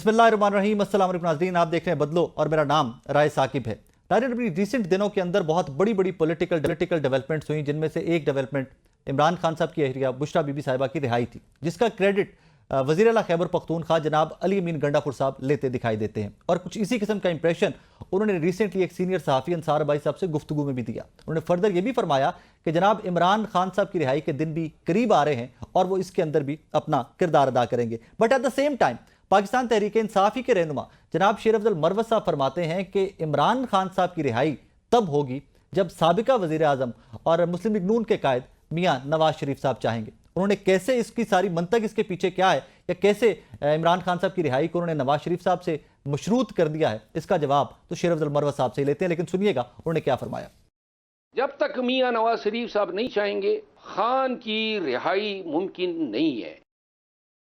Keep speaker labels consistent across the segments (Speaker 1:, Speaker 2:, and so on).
Speaker 1: बिस्मिल्लाहिर्रहमानिर्रहीम। अस्सलाम वालेकुम नाज़रीन, आप देख रहे हैं बदलो और मेरा नाम राय साकिब है। नाज़रीन, अभी रिसेंट दिनों के अंदर बहुत बड़ी बड़ी पॉलिटिकल डेवलपमेंट्स हुई, जिनमें से एक डेवलपमेंट इमरान खान साहब की एहरिया बुशरा बीबी साहिबा की रिहाई थी, जिसका क्रेडिट वज़ीर आला खैबर पख्तूनख्वा जनाब अली अमीन गंडापुर साहब लेते दिखाई देते हैं। और कुछ इसी किस्म का इंप्रेशन उन्होंने रिसेंटली एक सीनियर सहाफ़ी अंसार भाई साहब से गुफ्तगू में भी दिया। उन्होंने फर्दर ये भी फरमाया कि जनाब इमरान खान साहब की रिहाई के दिन भी करीब आ रहे हैं और वो इसके अंदर भी अपना किरदार अदा करेंगे। But at the same time Pakistan Tehreek इंसाफ़ी के रहनुमा जनाब शेर अफजल मरवत साहब फरमाते हैं कि इमरान खान साहब की रिहाई तब होगी जब साबिका वज़ीर आज़म और मुस्लिम लीग नून के कायद मियाँ नवाज शरीफ साहब चाहेंगे। उन्होंने कैसे इसकी सारी मंतक इसके पीछे क्या है, या कैसे इमरान खान साहब की रिहाई को उन्होंने नवाज शरीफ साहब से मशरूत कर दिया है, इसका जवाब तो शेर अफजल मरवत साहब से ही लेते हैं। लेकिन सुनिएगा उन्होंने क्या फरमाया।
Speaker 2: जब तक मियाँ नवाज शरीफ साहब नहीं चाहेंगे, खान की रिहाई मुमकिन नहीं है।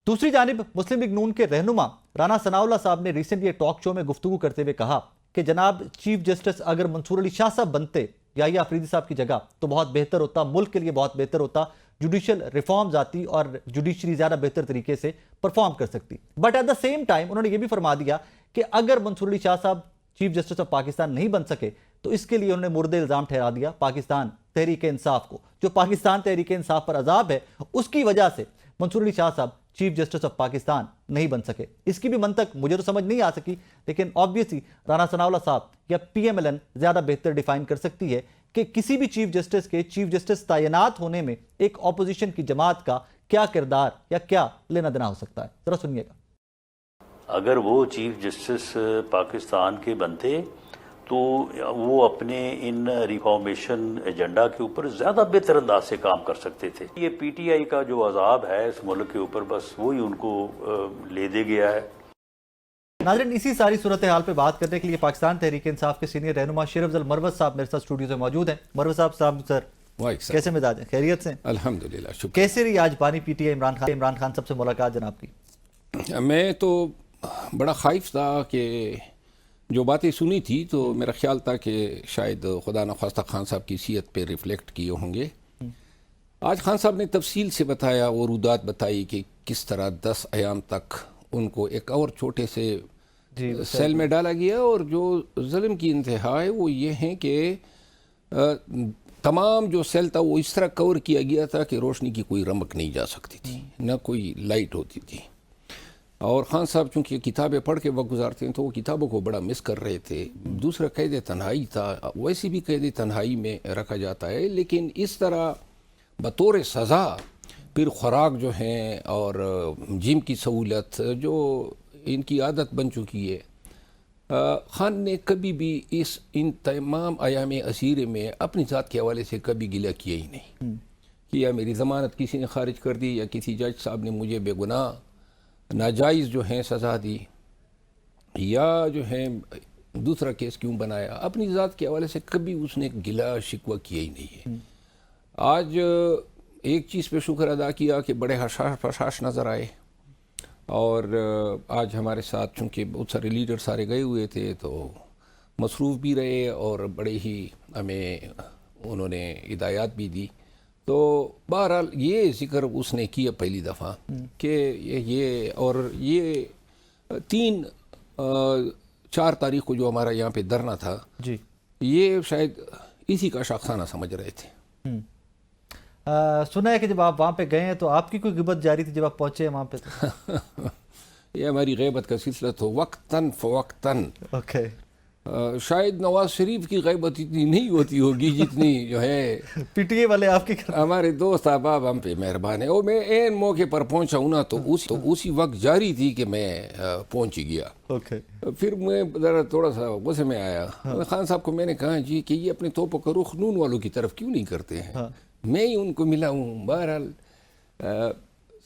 Speaker 1: दूसरी जानिब मुस्लिम लीग नून के रहनुमा राना सनाउल्लाह साहब ने रिसेंटली टॉक शो में गुफ्तगू करते हुए कहा कि जनाब चीफ जस्टिस अगर मंसूर अली शाह साहब बनते या अफरीदी साहब की जगह तो बहुत बेहतर होता, मुल्क के लिए बहुत बेहतर होता, जुडिशल रिफॉर्म्स आती और जुडिशरी ज़्यादा बेहतर तरीके से परफॉर्म कर सकती। But at the same time उन्होंने ये भी फरमा दिया कि अगर मंसूर अली शाह साहब चीफ जस्टिस ऑफ पाकिस्तान नहीं बन सके तो इसके लिए उन्होंने मुर्दे इल्ज़ाम ठहरा दिया पाकिस्तान तहरीक इंसाफ को। जो पाकिस्तान तहरीक इंसाफ पर अजाब है, उसकी वजह से मंसूर अली शाह साहब चीफ जस्टिस ऑफ पाकिस्तान नहीं बन सके। इसकी भी मंतक मुझे तो समझ नहीं आ सकी, लेकिन ऑब्वियसली राना सनाउल्लाह साहब या PMLN ज़्यादा बेहतर डिफाइन कर सकती है कि किसी भी चीफ जस्टिस के चीफ जस्टिस तैनात होने में एक अपोजिशन की जमात का क्या किरदार या क्या लेना देना हो सकता है। जरा सुनिएगा।
Speaker 3: अगर वो चीफ जस्टिस पाकिस्तान के बनते तो वो अपने इन रिफॉर्मेशन एजेंडा के ऊपर ज़्यादा बेहतर अंदाज से काम कर सकते थे। ये PTI का जो अजाब है इस मुल्क के ऊपर, बस वही उनको ले दे गया है।
Speaker 1: नाज़रीन, इसी सारी सूरत हाल पे बात करने के लिए पाकिस्तान तहरीक इंसाफ के सीनियर रहनुमा शेर अफजल मरवत साहब मेरे साथ स्टूडियो में मौजूद हैं। मरवत साहब सर कैसे मिजाज हैं? खैरियत से?
Speaker 4: अल्हम्दुलिल्लाह।
Speaker 1: कैसे रही आज बानी PTI इमरान खान साहब से मुलाकात जनाब की?
Speaker 4: मैं तो बड़ा ख़ाइफ था कि जो बातें सुनी थी तो मेरा ख्याल था कि शायद खुदा न ख्वास्ता खान साहब की सीयत पे रिफ्लेक्ट किए होंगे। आज खान साहब ने तफसील से बताया और उदात बताई कि किस तरह 10 अयाम तक उनको एक और छोटे से सेल में डाला गया, और जो जुल्म की इंतहा है वो ये है कि तमाम जो सेल था वो इस तरह कवर किया गया था कि रोशनी की कोई रमक नहीं जा सकती थी, न कोई लाइट होती थी। और ख़ान साहब चूँकि किताबें पढ़ के वक्त गुजारते हैं तो वो किताबों को बड़ा मिस कर रहे थे। दूसरा कैद तन्हाई था, वैसे भी कैद तन्हाई में रखा जाता है, लेकिन इस तरह बतौर सज़ा फिर खुराक जो हैं और जिम की सहूलत जो इनकी आदत बन चुकी है, ख़ान ने कभी भी इन तमाम आयाम असीरे में अपनी ज़ात के हवाले से कभी गिला किया ही नहीं कि या मेरी ज़मानत किसी ने खारिज कर दी या किसी जज साहब ने मुझे बेगुनाह नाजायज़ जो है सज़ा दी या जो है दूसरा केस क्यों बनाया। अपनी ज़ात के हवाले से कभी उसने गिला शिकवा किया ही नहीं है। आज एक चीज़ पे शुक्र अदा किया कि बड़े हशाश नज़र आए, और आज हमारे साथ चूँकि बहुत सारे लीडर सारे गए हुए थे तो मसरूफ़ भी रहे और बड़े ही हमें उन्होंने हिदायत भी दी। तो बहरहाल ये ज़िक्र उसने किया पहली दफ़ा कि ये और ये 4 तारीख को जो हमारा यहाँ पे धरना था
Speaker 1: जी, ये
Speaker 4: शायद इसी का शाखाना समझ रहे थे।
Speaker 1: सुना है कि जब आप वहाँ पे गए हैं तो आपकी कोई गिबत जारी थी जब आप पहुँचे वहाँ पे तो?
Speaker 4: ये हमारी गैबत का सिलसिला तो वक्तन फ़वक्तन।
Speaker 1: ओके।
Speaker 4: शायद नवाज शरीफ की गैबत इतनी नहीं होती होगी जितनी जो है
Speaker 1: PTI वाले आपके
Speaker 4: हमारे दोस्त अहबाब हम पे मेहरबान है। और मैं एन मौके पर पहुंचा हूँ ना तो उसी वक्त जारी थी कि मैं पहुंच ही गया।
Speaker 1: ओके।
Speaker 4: फिर मैं ज़रा थोड़ा सा गुस्से में आया। खान साहब को मैंने कहा जी कि ये अपने तोपों का रुख नून वालों की तरफ क्यों नहीं करते हैं? मैं ही उनको मिला हूँ। बहरहाल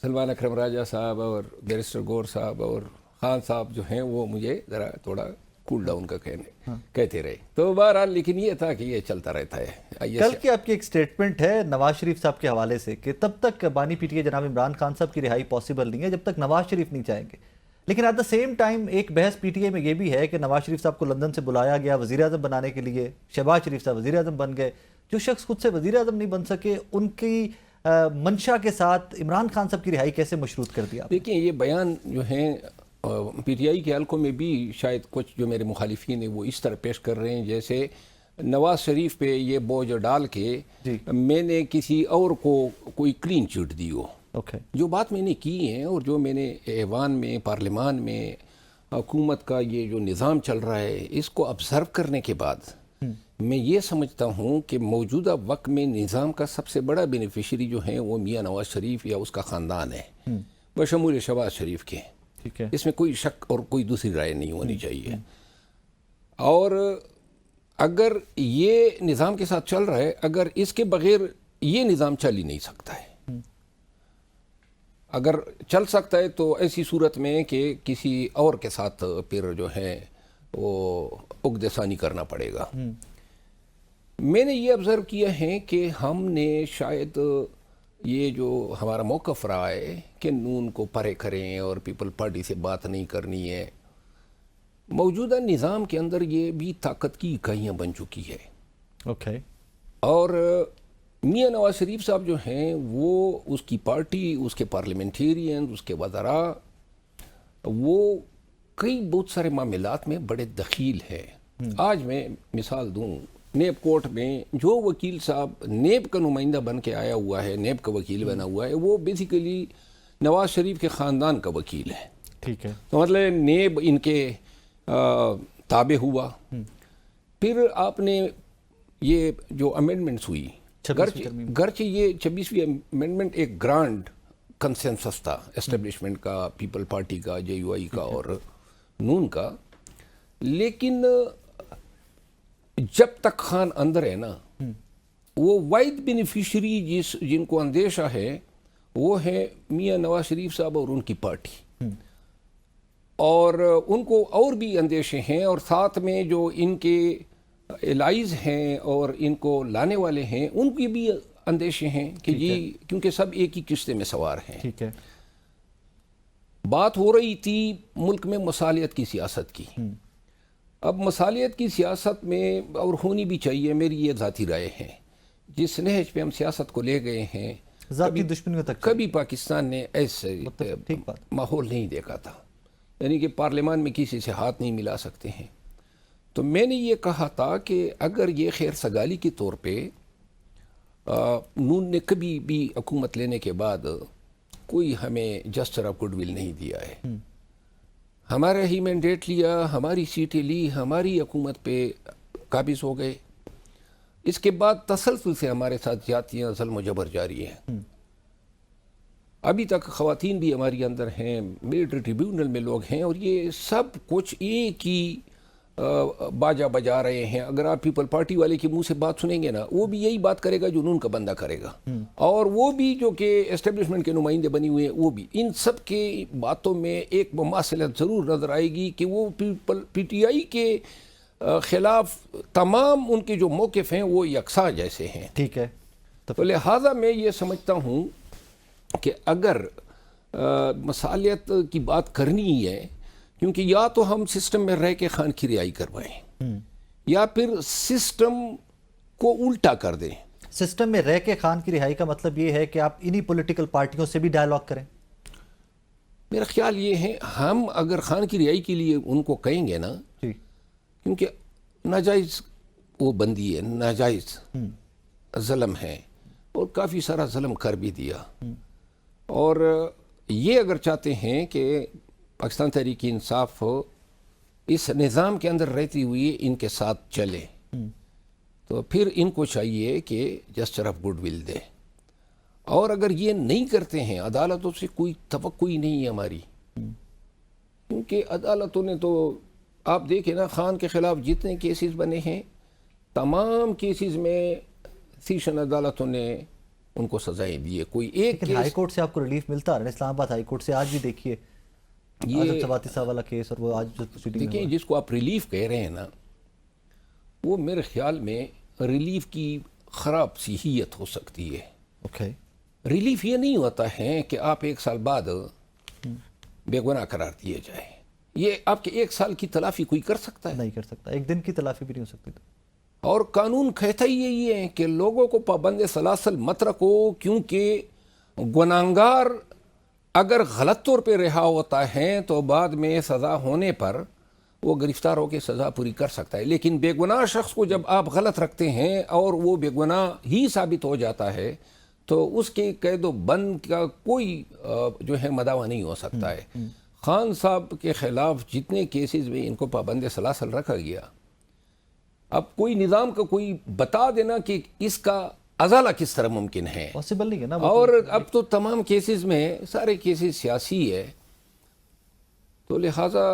Speaker 4: सलमान अकरम राजा साहब और बैरिस्टर गौर साहब और खान साहब जो हैं वो मुझे ज़रा थोड़ा कूल डाउन का कहते रहे। तो बहरहाल लेकिन ये था कि ये चलता रहता है।
Speaker 1: कल की आपकी एक स्टेटमेंट है नवाज शरीफ साहब के हवाले से कि तब तक बानी PTI जनाब इमरान खान साहब की रिहाई पॉसिबल नहीं है जब तक नवाज शरीफ नहीं चाहेंगे। लेकिन एट द सेम टाइम एक बहस PTI में ये भी है कि नवाज शरीफ साहब को लंदन से बुलाया गया वज़ीर आज़म बनाने के लिए, शहबाज शरीफ साहब वज़ीर आज़म बन गए। जो शख्स खुद से वज़ीर आज़म नहीं बन सके उनकी मंशा के साथ इमरान खान साहब की रिहाई कैसे मशरूत कर दिया?
Speaker 4: देखिए ये बयान जो है پی ٹی آئی کے حلقوں میں بھی شاید کچھ جو میرے مخالفین ہیں وہ اس طرح پیش کر رہے ہیں جیسے نواز شریف پہ یہ بوجھ ڈال کے میں نے کسی اور کو کوئی کلین چٹ دی ہو. جو بات میں نے کی ہے اور جو میں نے ایوان میں پارلیمان میں حکومت کا یہ جو نظام چل رہا ہے اس کو آبزرو کرنے کے بعد میں یہ سمجھتا ہوں کہ موجودہ وقت میں نظام کا سب سے بڑا بینیفیشری جو ہے وہ میاں نواز شریف یا اس کا خاندان ہے بشمول شہباز شریف کے. اس میں کوئی شک اور کوئی دوسری رائے نہیں ہونی چاہیے. اور اگر یہ نظام کے ساتھ چل رہا ہے, اگر اس کے بغیر یہ نظام چل ہی نہیں سکتا ہے. اگر چل سکتا ہے تو ایسی صورت میں کہ کسی اور کے ساتھ پھر جو ہے وہ عقد ثانی کرنا پڑے گا. میں نے یہ آبزرو کیا ہے کہ ہم نے شاید یہ جو ہمارا موقف رہا ہے کہ نون کو پرے کریں اور پیپل پارٹی سے بات نہیں کرنی ہے, موجودہ نظام کے اندر یہ بھی طاقت کی اکائیاں بن چکی ہے. اور میاں نواز شریف صاحب جو ہیں وہ اس کی پارٹی, اس کے پارلیمنٹیرین, اس کے وزراء, وہ کئی بہت سارے معاملات میں بڑے دخیل ہے. آج میں مثال دوں, نیب کورٹ میں جو وکیل صاحب نیب کا نمائندہ بن کے آیا ہوا ہے, نیب کا وکیل بنا ہوا ہے, وہ بیسیکلی نواز شریف کے خاندان کا وکیل ہے. ٹھیک ہے, تو مطلب نیب ان کے تابع ہوا. پھر آپ نے یہ جو امینڈمنٹس ہوئی, گرچہ یہ 26ویں امینڈمنٹ ایک گرانڈ کنسنسس تھا اسٹیبلشمنٹ کا, پیپل پارٹی کا, جے یو آئی کا اور نون کا, لیکن جب تک خان اندر ہے نا, وہ واحد بینیفیشری جن کو اندیشہ ہے وہ ہے میاں نواز شریف صاحب اور ان کی پارٹی. اور ان کو اور بھی اندیشے ہیں, اور ساتھ میں جو ان کے الائز ہیں اور ان کو لانے والے ہیں ان کی بھی اندیشے ہیں کہ جی کیونکہ سب ایک ہی کشتے میں سوار ہیں. ٹھیک ہے, بات ہو رہی تھی ملک میں مصالحت کی سیاست کی. اب مصالحت کی سیاست میں اور ہونی بھی چاہیے, میری یہ ذاتی رائے ہے, جس نہج پہ ہم سیاست کو لے گئے ہیں
Speaker 1: ذاتی دشمنیوں تک
Speaker 4: کبھی پاکستان نے ایسے ماحول نہیں دیکھا تھا, یعنی کہ پارلیمان میں کسی سے ہاتھ نہیں ملا سکتے ہیں. تو میں نے یہ کہا تھا کہ اگر یہ خیر سگالی کے طور پہ نون نے کبھی بھی حکومت لینے کے بعد کوئی ہمیں جسچر آف گڈ ول نہیں دیا ہے, ہمارا ہی مینڈیٹ لیا, ہماری سیٹیں لی, ہماری حکومت پہ قابض ہو گئے, اس کے بعد تسلسل سے ہمارے ساتھ جاتیاں ظلم و جبر جاری ہیں. ابھی تک خواتین بھی ہماری اندر ہیں, ملٹری ٹریبیونل میں لوگ ہیں, اور یہ سب کچھ ایک ہی باجا بجا رہے ہیں. اگر آپ پیپل پارٹی والے کے منہ سے بات سنیں گے نا, وہ بھی یہی بات کرے گا جو نون کا بندہ کرے گا, اور وہ بھی جو کہ اسٹیبلشمنٹ کے نمائندے بنی ہوئے ہیں وہ بھی. ان سب کے باتوں میں ایک مماثلت ضرور نظر آئے گی کہ وہ پی ٹی آئی کے خلاف تمام ان کے جو موقف ہیں وہ یکساں جیسے ہیں. ٹھیک ہے, تو لہٰذا میں یہ سمجھتا ہوں کہ اگر مصالحت کی بات کرنی ہی ہے, کیونکہ یا تو ہم سسٹم میں رہ کے خان کی رہائی کروائیں یا پھر سسٹم کو الٹا کر دیں.
Speaker 1: سسٹم میں رہ کے خان کی رہائی کا مطلب یہ ہے کہ آپ انہی پولیٹیکل پارٹیوں سے بھی ڈائیلاگ کریں.
Speaker 4: میرا خیال یہ ہے ہم اگر خان کی رہائی کے لیے ان کو کہیں گے نا, کیونکہ ناجائز وہ بندی ہے, ناجائز ظلم ہے, اور کافی سارا ظلم کر بھی دیا, اور یہ اگر چاہتے ہیں کہ پاکستان تحریک انصاف اس نظام کے اندر رہتی ہوئی ان کے ساتھ چلے, تو پھر ان کو چاہیے کہ جسچر آف گڈ ول دے. اور اگر یہ نہیں کرتے ہیں, عدالتوں سے کوئی توقع ہی نہیں ہے ہماری, کیونکہ عدالتوں نے تو آپ دیکھیں نا, خان کے خلاف جتنے کیسز بنے ہیں تمام کیسز میں سیشن عدالتوں نے ان کو سزائیں دی ہے. کوئی ایک
Speaker 1: ہائی کورٹ سے آپ کو ریلیف ملتا ہے, اسلام آباد ہائی کورٹ سے آج بھی دیکھیے یہ سواتی صاحب والا کیس, اور وہ آج
Speaker 4: دیکھیں جس کو آپ ریلیف کہہ رہے ہیں نا, وہ میرے خیال میں ریلیف کی خراب صحیت ہو سکتی ہے. ریلیف یہ نہیں ہوتا ہے کہ آپ 1 سال بعد بے گناہ قرار دیے جائیں. یہ آپ کے 1 سال کی تلافی کوئی کر سکتا ہے؟
Speaker 1: نہیں کر سکتا, 1 دن کی تلافی بھی نہیں ہو سکتی.
Speaker 4: اور قانون کہتا ہی یہی ہے کہ لوگوں کو پابند سلاسل مت رکھو, کیونکہ گناہگار اگر غلط طور پہ رہا ہوتا ہے تو بعد میں سزا ہونے پر وہ گرفتار ہو کے سزا پوری کر سکتا ہے، لیکن بے گناہ شخص کو جب آپ غلط رکھتے ہیں اور وہ بے گناہ ہی ثابت ہو جاتا ہے تو اس کے قید و بند کا کوئی جو ہے مداوع نہیں ہو سکتا ہے۔ خان صاحب کے خلاف جتنے کیسز میں ان کو پابند سلاسل رکھا گیا، اب کوئی نظام کا کوئی بتا دینا کہ اس کا ازالہ کس طرح ممکن ہے،
Speaker 1: پاسبل نہیں ہے نا۔
Speaker 4: اور اب تو تمام کیسز میں سارے کیسز سیاسی ہے، تو لہٰذا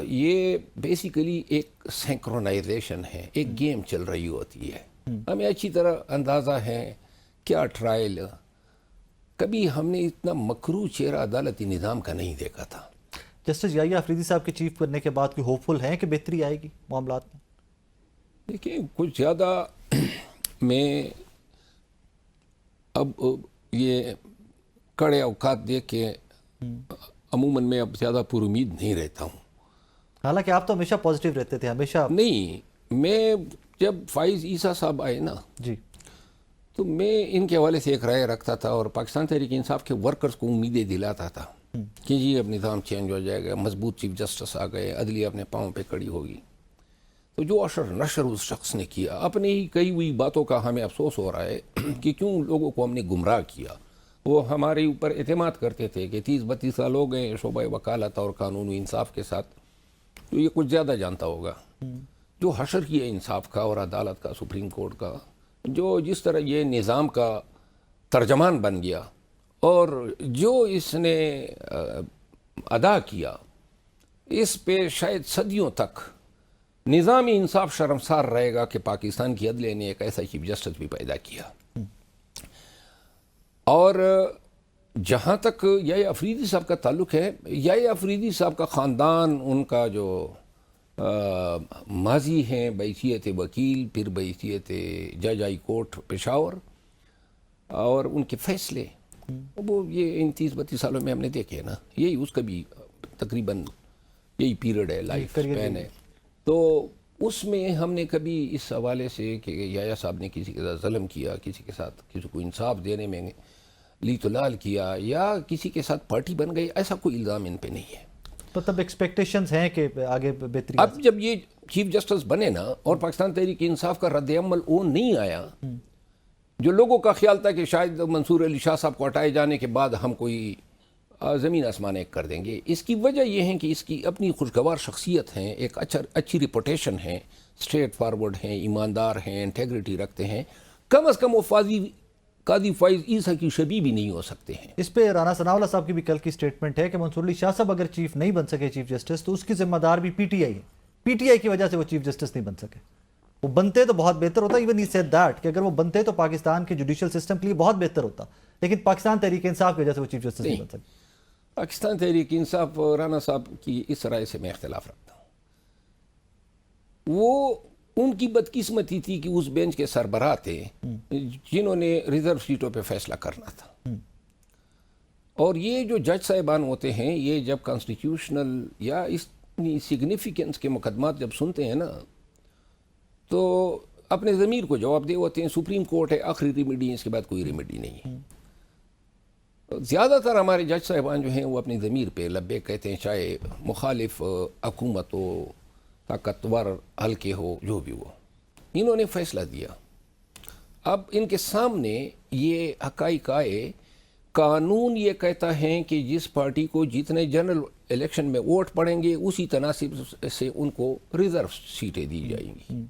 Speaker 4: یہ بیسیکلی ایک سینکرونائزیشن ہے، ایک گیم چل رہی ہوتی ہے۔ ہمیں اچھی طرح اندازہ ہے کیا ٹرائل، کبھی ہم نے اتنا مکروہ چہرہ عدالتی نظام کا نہیں دیکھا تھا۔
Speaker 1: جسٹس یحییٰ آفریدی صاحب کے چیف بننے کے بعد کوئی ہوپ فل ہیں کہ بہتری آئے گی معاملات میں؟
Speaker 4: دیکھیں کچھ زیادہ میں اب یہ کڑے اوقات دیکھ کے عموماً میں اب زیادہ پر امید نہیں رہتا ہوں۔
Speaker 1: حالانکہ آپ تو ہمیشہ پازیٹیو رہتے تھے، ہمیشہ۔
Speaker 4: نہیں، میں جب فائز عیسیٰ صاحب آئے نا
Speaker 1: جی،
Speaker 4: تو میں ان کے حوالے سے ایک رائے رکھتا تھا اور پاکستان تحریک انصاف کے ورکرز کو امیدیں دلاتا تھا کہ جی اب نظام چینج ہو جائے گا، مضبوط چیف جسٹس آ گئے، عدلیہ اپنے پاؤں پہ کڑی ہوگی۔ تو جو اشر نشر اس شخص نے کیا، اپنی ہی کئی ہوئی باتوں کا ہمیں افسوس ہو رہا ہے کہ کیوں لوگوں کو ہم نے گمراہ کیا۔ وہ ہمارے اوپر اعتماد کرتے تھے کہ 30-32 سال ہو گئے شعبہ وکالت اور قانون و انصاف کے ساتھ، تو یہ کچھ زیادہ جانتا ہوگا۔ جو حشر کیا انصاف کا اور عدالت کا، سپریم کورٹ کا، جو جس طرح یہ نظام کا ترجمان بن گیا اور جو اس نے ادا کیا، اس پہ شاید صدیوں تک نظامی انصاف شرمسار رہے گا کہ پاکستان کی عدلیہ نے ایک ایسا چیف جسٹس بھی پیدا کیا۔ اور جہاں تک یحییٰ آفریدی صاحب کا تعلق ہے، یحییٰ آفریدی صاحب کا خاندان، ان کا جو ماضی ہیں بحیثیت وکیل، پھر بحیثیت جج ہائی کورٹ پشاور، اور ان کے فیصلے وہ یہ ان 30-32 سالوں میں ہم نے دیکھے نا، یہی اس کا بھی تقریباً یہی پیریڈ ہے، لائف اسپین ہے۔ تو اس میں ہم نے کبھی اس حوالے سے کہ یحییٰ صاحب نے کسی کے ساتھ ظلم کیا، کسی کے ساتھ کسی کو انصاف دینے میں لیت و لال کیا، یا کسی کے ساتھ پارٹی بن گئی، ایسا کوئی الزام ان پہ نہیں ہے۔
Speaker 1: تو تب ایکسپیکٹیشنز ہیں کہ آگے بہتری؟
Speaker 4: اب جب یہ چیف جسٹس بنے نا اور پاکستان تحریک انصاف کا رد عمل وہ نہیں آیا، جو لوگوں کا خیال تھا کہ شاید منصور علی شاہ صاحب کو ہٹائے جانے کے بعد ہم کوئی زمین آسمان ایک کر دیں گے، اس کی وجہ یہ ہے کہ اس کی اپنی خوشگوار شخصیت ہیں، ایک اچھی ریپوٹیشن ہے، اسٹریٹ فارورڈ ہیں، ایماندار ہیں، انٹیگریٹی رکھتے ہیں، کم از کم وہ قاضی فائز عیسیٰ کی شبیہ بھی نہیں ہو سکتے ہیں۔
Speaker 1: اس پہ رانا ثناءاللہ صاحب کی بھی کل کی سٹیٹمنٹ ہے کہ منصور علی شاہ صاحب اگر چیف نہیں بن سکے چیف جسٹس تو اس کی ذمہ دار بھی پی ٹی آئی ہے، پی ٹی آئی کی وجہ سے وہ چیف جسٹس نہیں بن سکے۔ وہ بنتے تو بہت بہتر ہوتا، ایون ہی سیڈ دیٹ کہ اگر وہ بنتے تو پاکستان کے جوڈیشل سسٹم کے لیے بہت بہتر ہوتا، لیکن پاکستان تحریک انصاف کی وجہ سے وہ چیف جسٹس نہیں بن سکے۔
Speaker 4: پاکستان تحریک انصاف رانا صاحب کی اس رائے سے میں اختلاف رکھتا ہوں۔ وہ ان کی بدقسمتی تھی کہ اس بینچ کے سربراہ تھے جنہوں نے ریزرو سیٹوں پہ فیصلہ کرنا تھا، اور یہ جو جج صاحبان ہوتے ہیں، یہ جب کانسٹیٹیوشنل یا اس سگنیفیکنس کے مقدمات جب سنتے ہیں نا تو اپنے ضمیر کو جواب دے ہوتے ہیں۔ سپریم کورٹ ہے آخری ریمیڈی، اس کے بعد کوئی ریمیڈی نہیں ہے۔ زیادہ تر ہمارے جج صاحبان جو ہیں وہ اپنی ضمیر پہ لبیک کہتے ہیں، چاہے مخالف حکومت ہو، طاقتور حلقے ہو، جو بھی ہو۔ انہوں نے فیصلہ دیا، اب ان کے سامنے یہ حقائق آئے، قانون یہ کہتا ہے کہ جس پارٹی کو جتنے جنرل الیکشن میں ووٹ پڑیں گے اسی تناسب سے ان کو ریزرو سیٹیں دی جائیں گی۔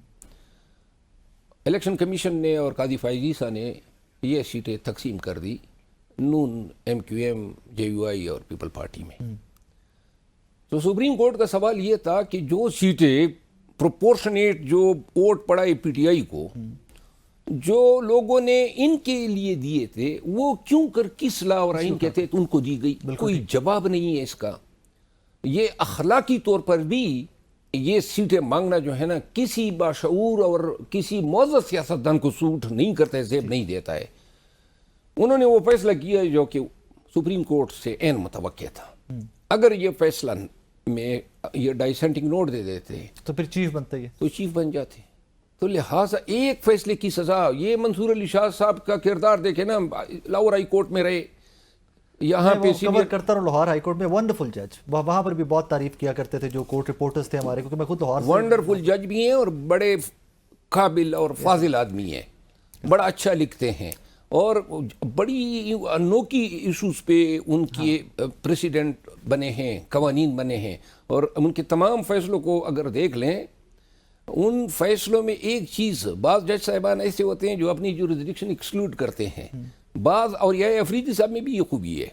Speaker 4: الیکشن کمیشن نے اور قاضی فائز عیسیٰ نے یہ سیٹیں تقسیم کر دی Noon, M Q M, J U I اور پیپل پارٹی میں۔ تو سپریم کورٹ کا سوال یہ تھا کہ جو سیٹیں پروپورشنیٹ جو ووٹ پڑا ہے پی ٹی آئی کو، جو لوگوں نے ان کے لیے دیے تھے، وہ کیوں کر کس لا اور آئین کے تحت ان کو دی گئی؟ کوئی جواب نہیں ہے اس کا۔ یہ اخلاقی طور پر بھی یہ سیٹیں مانگنا جو ہے نا کسی باشعور اور کسی معزز سیاستدان کو سوٹ نہیں کرتا ہے، زیب نہیں دیتا ہے۔ انہوں نے وہ فیصلہ کیا جو کہ سپریم کورٹ سے عین متوقع تھا۔ اگر یہ فیصلہ میں یہ ڈائسینٹنگ نوٹ دے دیتے
Speaker 1: تو پھر چیف بنتا ہے،
Speaker 4: تو چیف بن جاتے۔ تو لہٰذا ایک فیصلے کی سزا، یہ منصور علی شاہ صاحب کا کردار دیکھیں نا، لاہور ہائی کورٹ میں رہے، यहाँ पे
Speaker 1: कवर करता रहा لاہور हाई कोर्ट में वंडरफुल जज, वहां पर भी बहुत तारीफ किया करते थे जो कोर्ट रिपोर्टर्स थे हमारे, क्योंकि मैं खुद लाहौर से
Speaker 4: वंडरफुल जज भी हैं और बड़े काबिल और फाजिल आदमी हैं, बड़ा अच्छा लिखते हैं और बड़ी अनोखी इशूज़ पे उनके प्रेसिडेंट बने हैं, कवानीन बने हैं और उनके तमाम फैसलों को अगर देख लें, उन फैसलों में एक चीज़, बाज़ जज साहिबान ऐसे होते हैं जो अपनी जुरिस्डिक्शन एक्सक्लूड करते हैं, बाज़, और यह अफरीदी साहब में भी ये खूबी है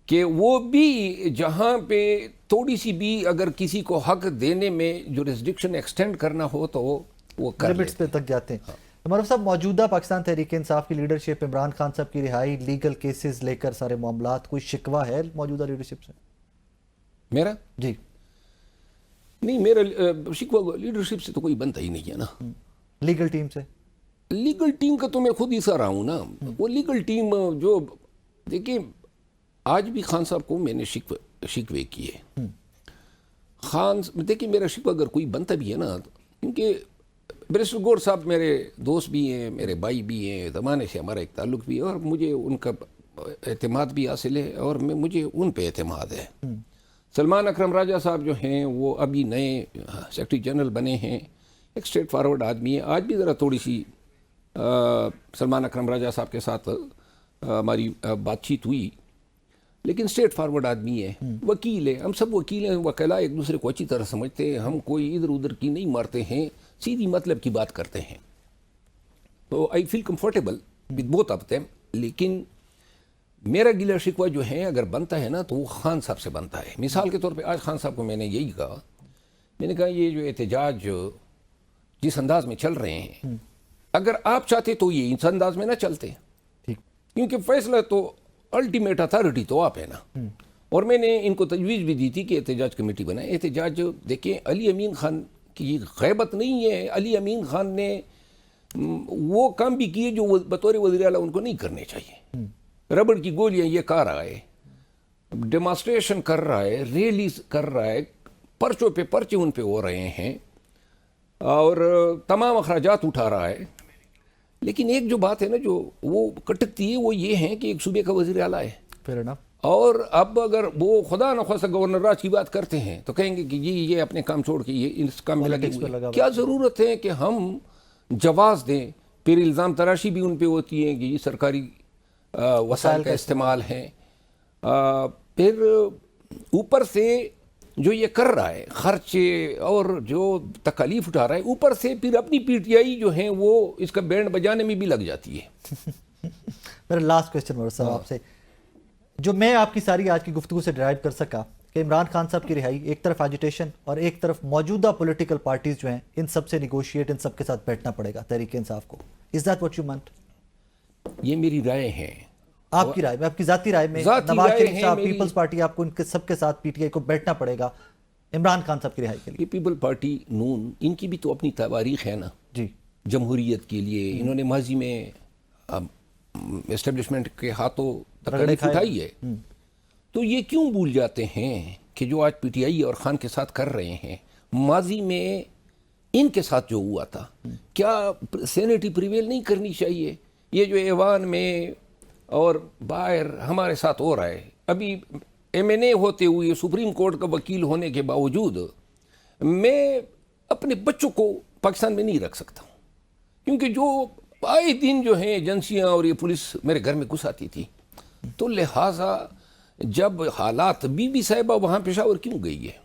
Speaker 4: कि वो भी जहाँ पे थोड़ी सी भी अगर किसी को हक देने में जुरिस्डिक्शन एक्सटेंड करना हो तो वो कर
Speaker 1: लिमिट्स पे तक जाते हैं। मरहब साहब, मौजूदा पाकिस्तान तहरीक इंसाफ की लीडरशिप, इमरान खान साहब की रिहाई, लीगल केसेस लेकर सारे मामलात, कोई शिकवा है मौजूदा लीडरशिप से?
Speaker 4: मेरा
Speaker 1: जी
Speaker 4: नहीं, मेरा शिकवा लीडरशिप से तो कोई बनता ही नहीं है ना।
Speaker 1: लीगल टीम से?
Speaker 4: लीगल टीम का तो मैं खुद हिस्सा रहा हूँ ना। वो लीगल टीम जो, देखिए आज भी खान साहब को मैंने शिकवे किए। खान, देखिए मेरा शिकवा अगर कोई बनता भी है ना, क्योंकि बैरिस्टर गौर साहब मेरे दोस्त भी हैं, मेरे भाई भी हैं, ज़माने से हमारा एक ताल्लुक़ भी है और मुझे उनका एतमाद भी हासिल है और मुझे उन पे एतमाद है। सलमान अकरम राजा साहब जो हैं वो अभी नए सेक्रेटरी जनरल बने हैं, एक स्ट्रेट फॉरवर्ड आदमी है। आज भी ज़रा थोड़ी सी सलमान अकरम राजा साहब के साथ हमारी बातचीत हुई, लेकिन स्ट्रेट फॉरवर्ड आदमी है, वकील है, हम सब वकील हैं, वकीला एक दूसरे को अच्छी तरह समझते हैं, हम कोई इधर उधर की नहीं मारते हैं, सीधी मतलब की बात करते हैं। तो I feel comfortable with both of them. लेकिन मेरा गिला शिकवा जो है अगर बनता है ना तो वो खान साहब से बनता है। मिसाल के तौर पे आज खान साहब को मैंने यही कहा, मैंने कहा ये जो एहतजाज जिस अंदाज में चल रहे हैं, अगर आप चाहते तो ये इस अंदाज में ना चलते,
Speaker 1: ठीक,
Speaker 4: क्योंकि फैसला तो अल्टीमेट अथॉरिटी तो आप है ना। और मैंने इनको तजवीज़ भी दी थी कि एहतजाज कमेटी बनाए। एहतजाज देखिए, अली अमीन खान की गैबत नहीं है, अली अमीन खान ने वो काम भी किए जो बतौर वज़ीर आला उनको नहीं करने चाहिए। रबड़ की गोलियां ये खा रहा है, डेमॉन्स्ट्रेशन कर रहा है, रैलीज कर रहा है, पर्चों पे पर्चे उन पे हो रहे हैं और तमाम अखराजात उठा रहा है। लेकिन एक जो बात है ना जो वो कटकती है वो ये है कि एक सूबे का वज़ीर आला है,
Speaker 1: फेयर इनफ,
Speaker 4: और अब अगर वो खुदा न खासा गवर्नर राज की बात करते हैं तो कहेंगे कि ये अपने काम छोड़ के ये इस काम में लगे हुए हैं। क्या ज़रूरत है कि हम जवाब दें? फिर इल्ज़ाम तराशी भी उन पे होती है कि ये सरकारी वसाइल का इस्तेमाल है। फिर ऊपर से जो ये कर रहा है खर्चे और जो तकालीफ उठा रहा है, ऊपर से फिर अपनी पीटीआई जो है वो इसका बैंड बजाने में भी लग जाती है।
Speaker 1: मेरा लास्ट क्वेश्चन मरहब साहब आपसे, जो मैं आपकी सारी आज की गुफ्तगू से ड्राइव कर सका कि इमरान खान साहब की रिहाई, एक तरफ एजिटेशन और एक तरफ मौजूदा पॉलिटिकल पार्टीज जो हैं इन सब से निगोशिएट, इन सब के साथ बैठना पड़ेगा तहरीक इंसाफ को। Is that what you meant?
Speaker 4: ये मेरी राय है।
Speaker 1: आपकी राय में, आपकी जाती राय में, नवाज शरीफ साहब, पीपल्स पार्टी, आपको इनके सबके साथ पीटीआई को बैठना पड़ेगा इमरान खान साहब की रिहाई के लिए?
Speaker 4: ये पीपल पार्टी, नून, इनकी भी तो अपनी तारीख है ना
Speaker 1: जी,
Speaker 4: जमहूरियत के लिए। इन्होंने माजी में एस्टेब्लिशमेंट के हाथों तकलीफ उठाई है, तो ये क्यों भूल जाते हैं कि जो आज पीटीआई और खान के साथ कर रहे हैं, माजी में इनके साथ जो हुआ था, क्या सेनेटी प्रिवेल नहीं करनी चाहिए? ये जो ऐवान में और बाहर हमारे साथ हो रहा है, अभी एमएनए होते हुए सुप्रीम कोर्ट का वकील होने के बावजूद मैं अपने बच्चों को पाकिस्तान में नहीं रख सकता हूँ, क्योंकि जो आए दिन जो है एजेंसियाँ और ये पुलिस मेरे घर में घुस आती थी। तो लिहाजा जब हालात, बीबी साहिबा वहाँ पेशावर क्यों गई है?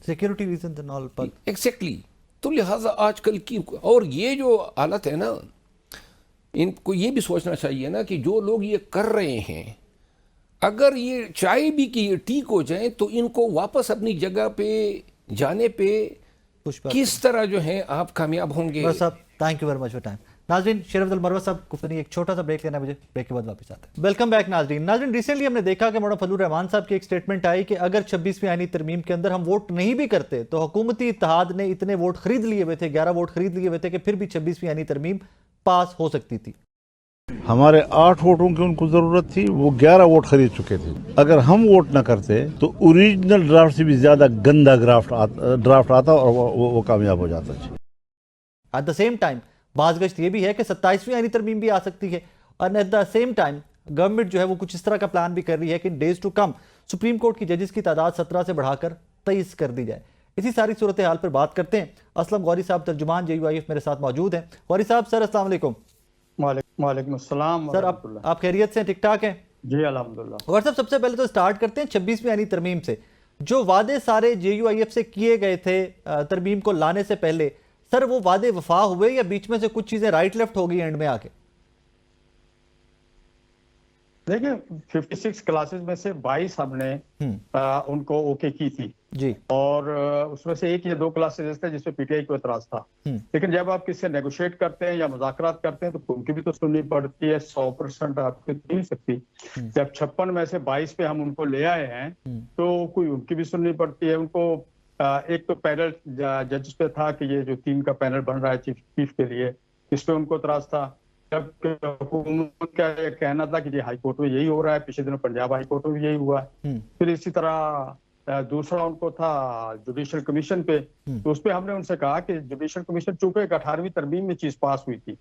Speaker 1: सिक्योरिटी रीजन एंड ऑल पर।
Speaker 4: एग्जैक्टली। तो लिहाजा आजकल की, और ये जो हालत है ना, इनको ये भी सोचना चाहिए ना कि जो लोग ये कर रहे हैं, अगर ये चाहे भी कि ये ठीक हो जाए तो इनको वापस अपनी जगह पे जाने पे किस तरह जो है आप कामयाब होंगे।
Speaker 1: साहब, thank you very much for time. नाजरीन, शेर अब्दुल मरवत साहब गुफ्तगू, एक छोटा सा ब्रेक लेना, मुझे ब्रेक के बाद वापस आते हैं। वेलकम बैक नाजरीन, रिसेंटली हमने देखा कि मौलाना फजलुर रहमान साहब की एक स्टेटमेंट आई कि अगर 26वीं आईनी तरमीम के अंदर हम वोट नहीं भी करते तो हुकूमती इत्तेहाद ने इतने वोट खरीद लिए हुए थे, 11 वोट खरीद लिए हुए थे कि फिर भी 26वीं आईनी तरमीम पास हो सकती थी।
Speaker 5: हमारे 8 वोटों की उनको जरूरत थी, वो 11 वोट खरीद चुके थे। अगर हम वोट न करते तो ओरिजिनल ड्राफ्ट से भी ज्यादा गंदा ड्राफ्ट आता और वो कामयाब हो जाता।
Speaker 1: एट द सेम टाइम बाज़ गश्त ये भी है कि 27वीं आईनी तरमीम भी आ सकती है, और eight the same time government जो है वो कुछ इस तरह का प्लान भी कर रही है कि days to come Supreme Court की जजेस की तादाद 17 से बढ़ाकर 23 कर दी जाए। इसी सारी सूरत हाल पर बात करते हैं। असलम गौरी साहब तर्जुमान JUIF मेरे साथ मौजूद हैं। गौरी साहब सर अस्सलाम वालेकुम।
Speaker 6: वालेकुम अस्सलाम।
Speaker 1: सर आप खैरियत से ठीक ठाक हैं?
Speaker 6: जी अल्हम्दुलिल्लाह।
Speaker 1: गौरी साहब सबसे पहले तो स्टार्ट करते हैं 26वीं आईनी तरमीम से। जो वादे सारे JUIF से किए गए थे तरमीम को लाने से पहले, सर वो वादे वफा हुए या बीच में से कुछ चीजें राइट लेफ्ट हो गई एंड में आके?
Speaker 6: देखिए 56 क्लासेस में से 22 हमने उनको ओके की थी
Speaker 1: जी,
Speaker 6: और उसमें से एक या दो क्लासेस थे जिसपे PTI को एतराज था। लेकिन जब आप किससे नेगोशिएट करते हैं या मुज़ाकरात करते हैं तो उनकी भी तो सुननी पड़ती है, 100% आपकी नहीं सकती। जब 56 में से 22 पे हम उनको ले आए हैं तो कोई उनकी भी सुननी पड़ती है। उनको एक तो पैनल जज पे था कि ये जो 3 का पैनल बन रहा है चीफ के लिए, इस पे उनको एतराज था। जब हुकूमत का ये कहना था कि ये हाई कोर्ट में यही हो रहा है, पिछले दिनों पंजाब हाई कोर्ट में भी यही हुआ है। फिर इसी तरह दूसरा उनको था जुडिशल कमीशन पे, तो उस पे हमने उनसे कहा कि जुडिशल कमीशन चूंकि 18वीं तरमीम में चीज पास हुई थी,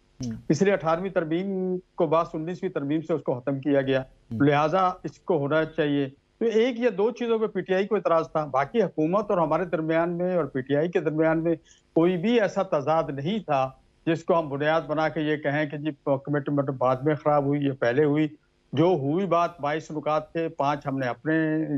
Speaker 6: इसलिए 18वीं तरमीम को बाद 19वीं तरमीम से उसको खत्म किया गया, लिहाजा इसको होना चाहिए। तो एक या दो चीजों पे PTI को इतराज था, बाकी हुकूमत और हमारे दरमियान में और PTI के दरमियान में कोई भी ऐसा तजाद नहीं था जिसको हम बुनियाद बना के ये कहें कि जी कमिटमेंट बाद में खराब हुई या पहले हुई। जो हुई बात 22 नुकात थे, 5 हमने अपने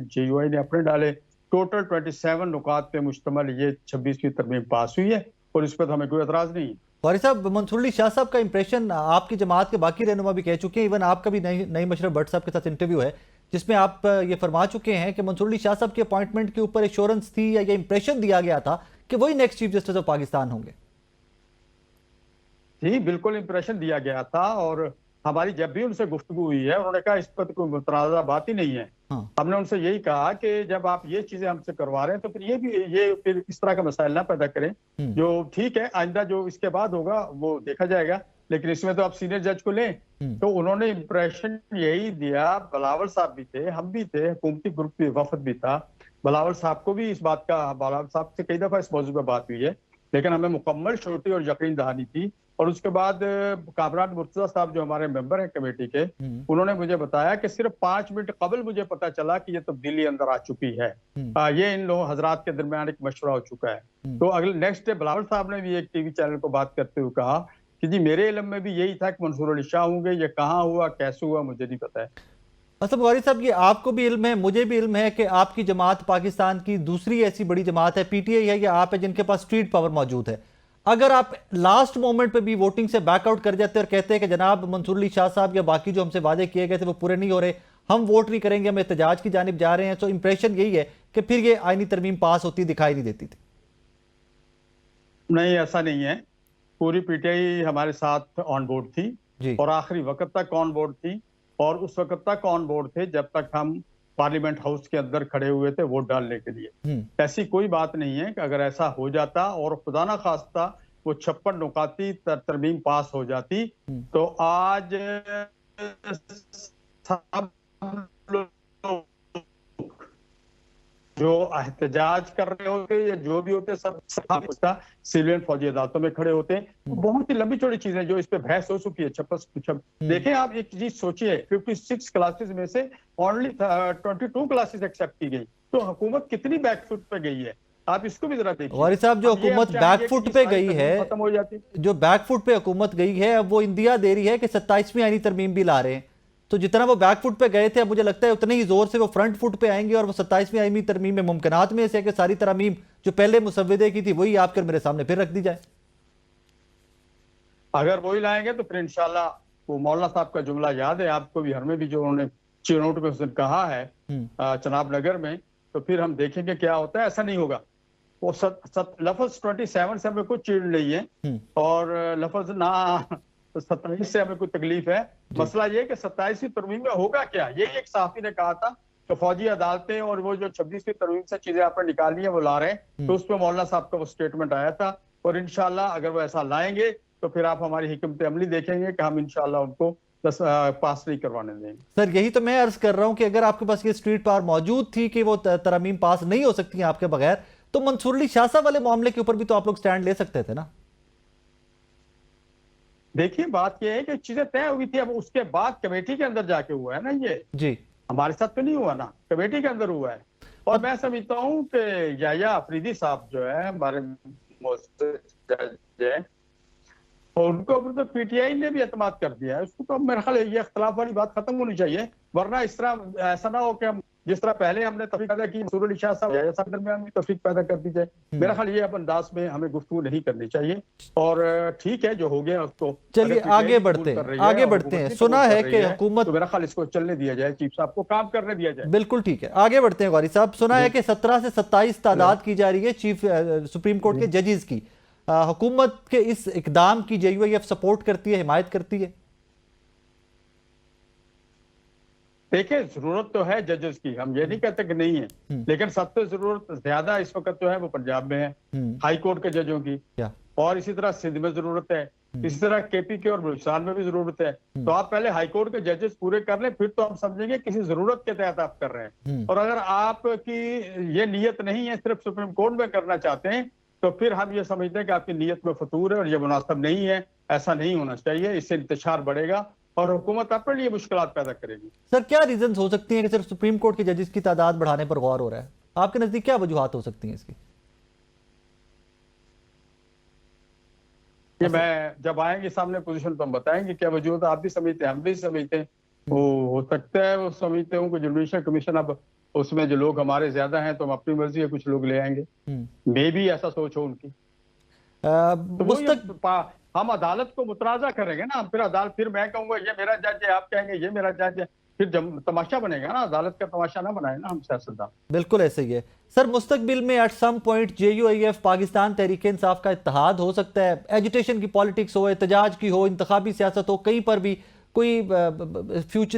Speaker 6: JUI ने अपने डाले, टोटल 27 नुकात पे मुश्तमल ये 26वीं तरमीम पास हुई है और इस पर हमें कोई एतराज नहीं है।
Speaker 1: गौरी साहब, मंसूर अली शाह साहब का इंप्रेशन आपकी जमात के बाकी रहनुमा भी कह चुके हैं, इवन आपका भी नई मशरफ भट्ट साहब के साथ इंटरव्यू है जिसमें आप ये फरमा चुके हैं कि मंसूर अली शाह साहब की अपॉइंटमेंट के ऊपर एश्योरेंस थी या ये इंप्रेशन दिया गया था कि वही next chief justice of Pakistan होंगे।
Speaker 6: जी बिल्कुल इंप्रेशन दिया गया था और हमारी जब भी उनसे गुफ्तगू हुई है उन्होंने कहा इस पर कोई मुतनाज़ा बात ही नहीं है। हमने उनसे यही कहा कि जब आप ये चीजें हमसे करवा रहे हैं तो फिर ये फिर इस तरह का मसाइल ना पैदा करें। जो ठीक है आइंदा जो इसके बाद होगा वो देखा जाएगा, लेकिन इसमें तो आप सीनियर जज को लें। तो उन्होंने इंप्रेशन यही दिया, बिलावल साहब भी थे, हम भी थे, हुकूमती ग्रुप भी वफद भी था, बिलावल साहब को भी इस बात का, बिलावल साहब से कई दफा इस मौजू पर बात हुई है, लेकिन हमें मुकम्मल श्योरिटी और यकीन दहानी थी। और उसके बाद कामरान मुर्तजा साहब जो हमारे मेंबर हैं कमेटी के, उन्होंने मुझे बताया कि सिर्फ 5 मिनट कबल मुझे पता चला कि ये तब्दीली अंदर आ चुकी है। ये इन लोगों हजरात के दरमियान एक मशवरा हो चुका है। तो अगले नेक्स्ट डे बिलावल साहब ने भी एक टीवी चैनल को बात करते हुए कहा कि जी मेरे इल्म में भी यही था कि मंसूर अली शाह होंगे, ये कहाँ हुआ कैसे हुआ मुझे नहीं पता है।
Speaker 1: मतलब गौरी साहब ये आपको भी इल्म है, मुझे भी इल्म है कि आपकी जमात पाकिस्तान की दूसरी ऐसी बड़ी जमात है, PTI है या आप है, जिनके पास स्ट्रीट पावर मौजूद है। अगर आप लास्ट मोमेंट पे भी वोटिंग से बैकआउट कर जाते और कहते हैं कि जनाब मंसूर अली शाह साहब या बाकी जो हमसे वादे किए गए थे वो पूरे नहीं हो रहे, हम वोट नहीं करेंगे, हम एहतजाज की जानिब जा रहे हैं, तो इंप्रेशन यही है कि फिर ये आईनी तरमीम पास होती दिखाई नहीं देती थी।
Speaker 6: नहीं, ऐसा नहीं है। पूरी PTI हमारे साथ ऑन बोर्ड थी और आखिरी वक्त तक ऑन बोर्ड थी, और उस वक्त तक ऑन बोर्ड थे जब तक हम पार्लियामेंट हाउस के अंदर खड़े हुए थे वोट डालने के लिए। ऐसी कोई बात नहीं है कि अगर ऐसा हो जाता और खुदा ना खास्ता वो 56 नुकाती तरमीम पास हो जाती तो आज सब लोग जो एहतजाज कर रहे होते या जो भी होते सब सिविलियन फौजी अदालतों में खड़े होते। बहुत ही लंबी चौड़ी चीजें जो इस पे बहस हो चुकी है। देखें आप एक चीज सोचिए, 56 क्लासेस में से ओनली 22 क्लासेस एक्सेप्ट की गई, तो हुकूमत कितनी बैकफुट पे गई है, आप इसको भी जरा देखिए।
Speaker 1: गौरी साहब, जो हुकूमत बैकफुट पे गई है,
Speaker 6: खत्म हो जाती,
Speaker 1: जो बैकफुट पे हुकूमत गई है, अब वो इंदिया दे रही है कि 27वीं आईनी तरमीम भी ला रहे हैं, तो जितना वो बैकफुट पे गए थे अब मुझे लगता है उतने ही जोर से वो फ्रंट फुट पे आएंगे और वो 27वीं आईनी तरमीम में मुमकिनात में से कि सारी तरमीम जो पहले मुसव्विदे की थी वही आपके मेरे सामने फिर रख दी जाए।
Speaker 6: अगर वही लाएंगे तो फिर इंशाल्लाह, वो मौलाना साहब का जुमला याद है आपको भी, हमें भी, जो उन्होंने चिरनोट में उस दिन कहा है चनाब नगर में, तो फिर हम देखेंगे क्या होता है। ऐसा नहीं होगा। वो लफ्ज 27 से हमें कोई चिड़ नहीं है और लफ्ज ना 27 से हमें कोई तकलीफ है। मसला ये कि 27वीं तरमीम में होगा क्या, ये एक सहाफी ने कहा था तो फौजी अदालतें और वो जो 26वीं तरमीम से चीजें आपने निकाली है वो ला रहे हैं, तो उस पर मौलाना साहब का वो स्टेटमेंट आया था। और इंशाल्लाह अगर वो ऐसा लाएंगे तो फिर आप हमारी हिकमत अमली देखेंगे कि हम इंशाल्लाह उनको पास नहीं करवाने देंगे।
Speaker 1: सर यही तो मैं अर्ज कर रहा हूं कि अगर आपके पास ये स्ट्रीट पावर मौजूद थी कि वो तरमीम पास नहीं हो सकती हैं आपके बगैर, तो मंसूर अली शाह साहब वाले मामले के ऊपर भी तो आप लोग स्टैंड ले सकते थे ना।
Speaker 6: देखिए बात ये है कि चीजें तय हुई थी, अब उसके बाद कमेटी के अंदर जाके हुआ है ना, ये
Speaker 1: जी
Speaker 6: हमारे साथ तो नहीं हुआ ना, कमेटी के अंदर हुआ है। और मैं समझता हूँ कि याया अफरीदी साहब जो है हमारे जज है, और उनको ऊपर तो पीटीआई ने भी एतमाद कर दिया है उसको, तो मेरे ख्याल है ये इख्तलाफ वाली बात खत्म होनी चाहिए, वरना इस तरह ऐसा ना हो कि हम जिस तरह पहले हमने तफरीक पैदा की मंसूर अली शाह साहब याया साहब दरमियान भी तफरीक पैदा कर दी जाए। मेरा ख्याल ये अब अंदाज में हमें गुफ्तगू नहीं करनी चाहिए, और ठीक है जो हो गया उसको
Speaker 1: चलिए आगे बढ़ते हैं। सुना है कि हुकूमत,
Speaker 6: तो मेरा ख्याल इसको चलने दिया जाए, चीफ साहब को काम करने दिया जाए।
Speaker 1: बिल्कुल ठीक है, आगे बढ़ते हैं गौरी साहब। सुना है कि 17 से 27 तादाद की जा रही है चीफ सुप्रीम कोर्ट के जजेस की। हुकूमत के इस इकदाम की JUIF सपोर्ट करती है, हिमायत करती है?
Speaker 6: देखिए जरूरत तो है जजेस की, हम ये नहीं कहते कि नहीं है, लेकिन सबसे जरूरत ज्यादा इस वक्त जो है वो पंजाब में है हाई कोर्ट के जजों की,
Speaker 1: क्या
Speaker 6: और इसी तरह सिंध में जरूरत है, इसी तरह KP के और बलूचिस्तान में भी जरूरत है। तो आप पहले हाई कोर्ट के जजेस पूरे कर लें, फिर तो हम समझेंगे किसी जरूरत के तहत आप कर रहे हैं। और अगर आपकी ये नीयत नहीं है, सिर्फ सुप्रीम कोर्ट में करना चाहते हैं, तो फिर हम ये समझते हैं कि आपकी नीयत में फतूर है और ये मुनासिब नहीं है। ऐसा नहीं होना चाहिए, इससे इंतशार बढ़ेगा और हुकूमत अपने लिए मुश्किलात पैदा करेगी।
Speaker 1: सर क्या रीजन हो सकती हैं कि सिर्फ सुप्रीम कोर्ट के जजेस की तादाद बढ़ाने पर गौर हो रहा है? आपके नजदीक क्या वजूहात हो सकती हैं इसकी?
Speaker 6: कि मैं जब आएंगे सामने पोजीशन तो हम बताएंगे क्या वजूहत, आप भी समझते हैं हम भी समझते हैं। वो हो सकता है वो समझते हूँ कि जुडिशल कमीशन अब उसमें जो लोग हमारे ज्यादा हैं तो हम अपनी मर्जी है कुछ लोग ले आएंगे, मे भी ऐसा सोच हो उनकी। तो हम अदालत को मुतराजा करेंगे ना, फिर अदालत, फिर मैं कहूंगा ये मेरा जज है, आप कहेंगे ये मेरा जज है, फिर जब तमाशा बनेगा ना, अदालत का तमाशा ना बनाए ना हम सियासतदान।
Speaker 1: बिल्कुल ऐसे ही है सर। मुस्तकबिल में at some point JUIF Pakistan Tehreek Insaf का इत्तेहाद हो सकता है? एजुटेशन की पॉलिटिक्स हो, एहतजाज की हो, इंतखाबी सियासत हो, कहीं पर भी कोई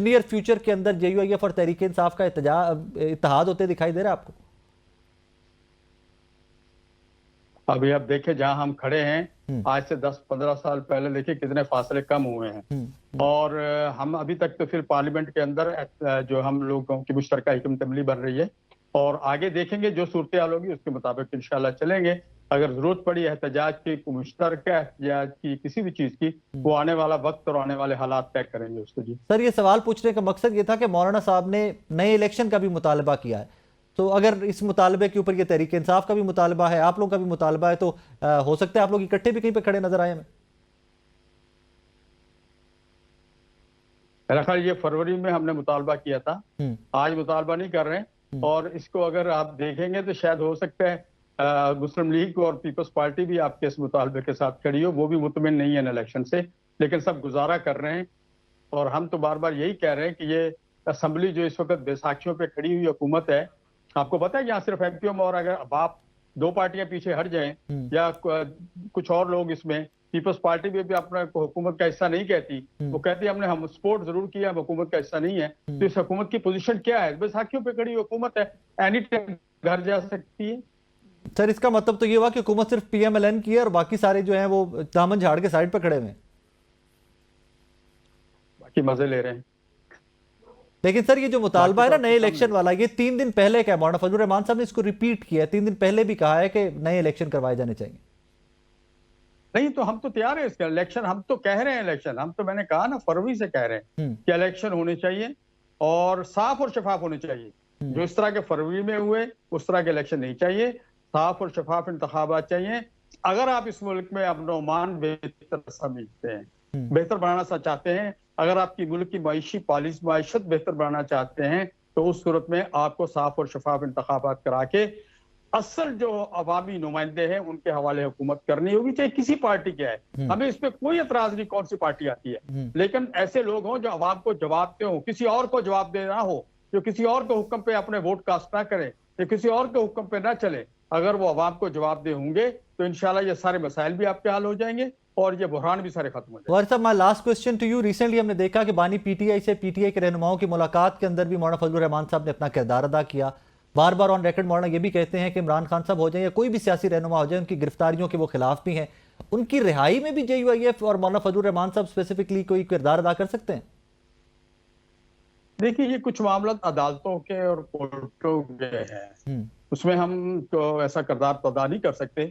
Speaker 1: नियर फ्यूचर के अंदर JUIF और तहरीक इंसाफ का इत्तेहाद होते दिखाई दे रहा है आपको?
Speaker 6: अभी आप देखें जहां हम खड़े हैं आज से 10-15 साल पहले देखिए कितने फासले कम हुए हैं, और हम अभी तक तो फिर पार्लियामेंट के अंदर जो हम लोगों की मुश्तरका हिकमत अमली बन रही है, और आगे देखेंगे जो सूरत हाल होगी उसके मुताबिक इंशाल्लाह चलेंगे। अगर जरूरत पड़ी एहतजाज की, मुश्तरका एहतजाज की, किसी भी चीज की, वो आने वाला वक्त और आने वाले हालात तय करेंगे उसको। जी
Speaker 1: सर ये सवाल पूछने का मकसद ये था कि मौलाना साहब ने नए इलेक्शन का भी मुतालबा किया है, तो अगर इस मुतालबे के ऊपर ये तहरीक इंसाफ का भी मुतालबा है, आप लोगों का भी मुतालबा है, तो हो सकता है आप लोग इकट्ठे भी कहीं पे खड़े नजर आए हमें?
Speaker 6: मेरा ख्याल ये फरवरी में हमने मुतालबा किया था, आज मुतालबा नहीं कर रहे हैं। और इसको अगर आप देखेंगे तो शायद हो सकता है मुस्लिम लीग और पीपल्स पार्टी भी आपके इस मुतालबे के साथ खड़ी हो, वो भी मुतमिन नहीं है इलेक्शन से, लेकिन सब गुजारा कर रहे हैं। और हम तो बार बार यही कह रहे हैं कि ये असम्बली जो इस वक्त बैसाखियों पे खड़ी हुई हुकूमत है, आपको पता है यहाँ सिर्फ MPM, और अगर अब आप दो पार्टियां पीछे हट जाएं या कुछ और लोग इसमें, पीपल्स पार्टी भी अपने हुकूमत का हिस्सा नहीं कहती, वो कहती है हम सपोर्ट जरूर किया, हुकूमत का हिस्सा नहीं है। तो इस हुकूमत की पोजीशन क्या है? बैसाखियों पे खड़ी हुकूमत है, एनी टाइम घर जा सकती है।
Speaker 1: सर इसका मतलब तो ये हुआ कि हुकूमत सिर्फ PMLN की है और बाकी सारे जो हैं वो दामन झाड़ के साइड पर खड़े हुए हैं,
Speaker 6: बाकी मजे ले रहे हैं।
Speaker 1: लेकिन सर ये जो मुतालबा है ना नए इलेक्शन वाला, ये 3 दिन पहले क्या मौलाना फजलुर रहमान साहब ने इसको रिपीट किया है, 3 दिन पहले भी कहा है कि नए इलेक्शन करवाए जाने चाहिए।
Speaker 6: नहीं तो हम तो तैयार है इसका इलेक्शन, हम तो कह रहे हैं इलेक्शन, हम तो मैंने कहा ना फरवरी से कह रहे हैं कि इलेक्शन होने चाहिए और साफ और शफाफ होने चाहिए। जो इस तरह के फरवरी में हुए उस तरह के इलेक्शन नहीं चाहिए, साफ और शफाफ इंतखाबात चाहिए। अगर आप इस मुल्क में अमन-ओ-अमान बेहतर समझते हैं, बेहतर बनाना चाहते हैं, अगर आपकी मुल्क की माइशी पॉलिसी माइशत बेहतर बनाना चाहते हैं, तो उस सूरत में आपको साफ और शफाफ इंतखाबात करा के असल जो अवामी नुमाइंदे हैं उनके हवाले हुकूमत करनी होगी, चाहे किसी पार्टी के है। हमें इस पे कोई एतराज नहीं कौन सी पार्टी आती है, लेकिन ऐसे लोग हों जो अवाम को जवाब दे हो, किसी और को जवाब देना हो, जो किसी और के हुक्म पे अपने वोट कास्ट ना करें या किसी और के हुक्म पे ना चले। अगर वो अवाम को जवाब दे होंगे तो इंशाल्लाह ये सारे मसाइल भी आपके हल हो जाएंगे और ये बुहरान भी सारे खत्म हो जाएंगे।
Speaker 1: वारिस साहब, my last question to you, recently हमने देखा कि बानी PTI से PTI के रहनुमाओं की मुलाकात के अंदर भी मौलाना फजलुर रहमान साहब ने अपना किरदार अदा किया। बार बार ऑन रिकॉर्ड मौलाना ये भी कहते हैं कि इमरान खान साहब हो जाए या कोई भी सियासी रहनुमा हो जाए, उनकी गिरफ्तारियों के वो खिलाफ भी हैं। उनकी रिहाई में भी JUIF और मौलाना फजलुर रहमान साहब स्पेसिफिकली कोई किरदार अदा कर सकते हैं?
Speaker 6: देखिए ये कुछ मामला अदालतों के और कोर्टों के हैं, उसमें हम तो ऐसा किरदार तो अदा नहीं कर सकते,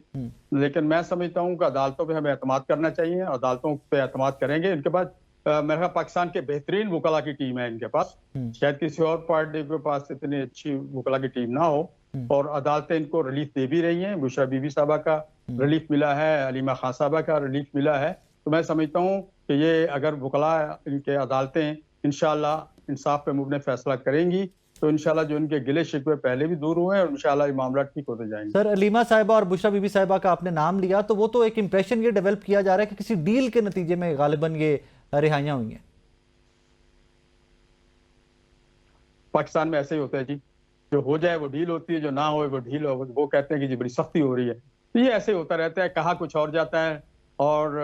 Speaker 6: लेकिन मैं समझता हूँ कि अदालतों पे हमें एतमाद करना चाहिए, अदालतों पे एतमाद करेंगे। इनके पास मेरे ख्याल पाकिस्तान के बेहतरीन वकला की टीम है इनके पास, शायद किसी और पार्टी के पास इतनी अच्छी वकला की टीम ना हो, और अदालतें इनको रिलीफ दे भी रही हैं। बुशरा बीबी साहबा का रिलीफ मिला है, अलीमा खान साहबा का रिलीफ मिला है। तो मैं समझता हूँ कि ये अगर वकला इनके अदालतें इंशाअल्लाह इंसाफ पे मुबनी फैसला करेंगी तो इंशाल्लाह जो इनके गिले शिकवे पहले भी दूर हुए हैं और इंशाल्लाह ये मामला ठीक होते जाएंगे।
Speaker 1: सर, अलीमा साहिबा और बुशरा बीबी साहिबा का आपने नाम लिया, तो वो तो एक इंप्रेशन ये डेवलप किया जा रहा है कि किसी डील के नतीजे में गालिबन ये रिहाइयां हुई हैं।
Speaker 6: पाकिस्तान में ऐसे ही होता है जी, जो हो जाए वो डील होती है, जो ना हो वो डील हो, वो कहते हैं कि जी बड़ी सख्ती हो रही है। तो ये ऐसे होता रहता है, कहा कुछ और जाता है और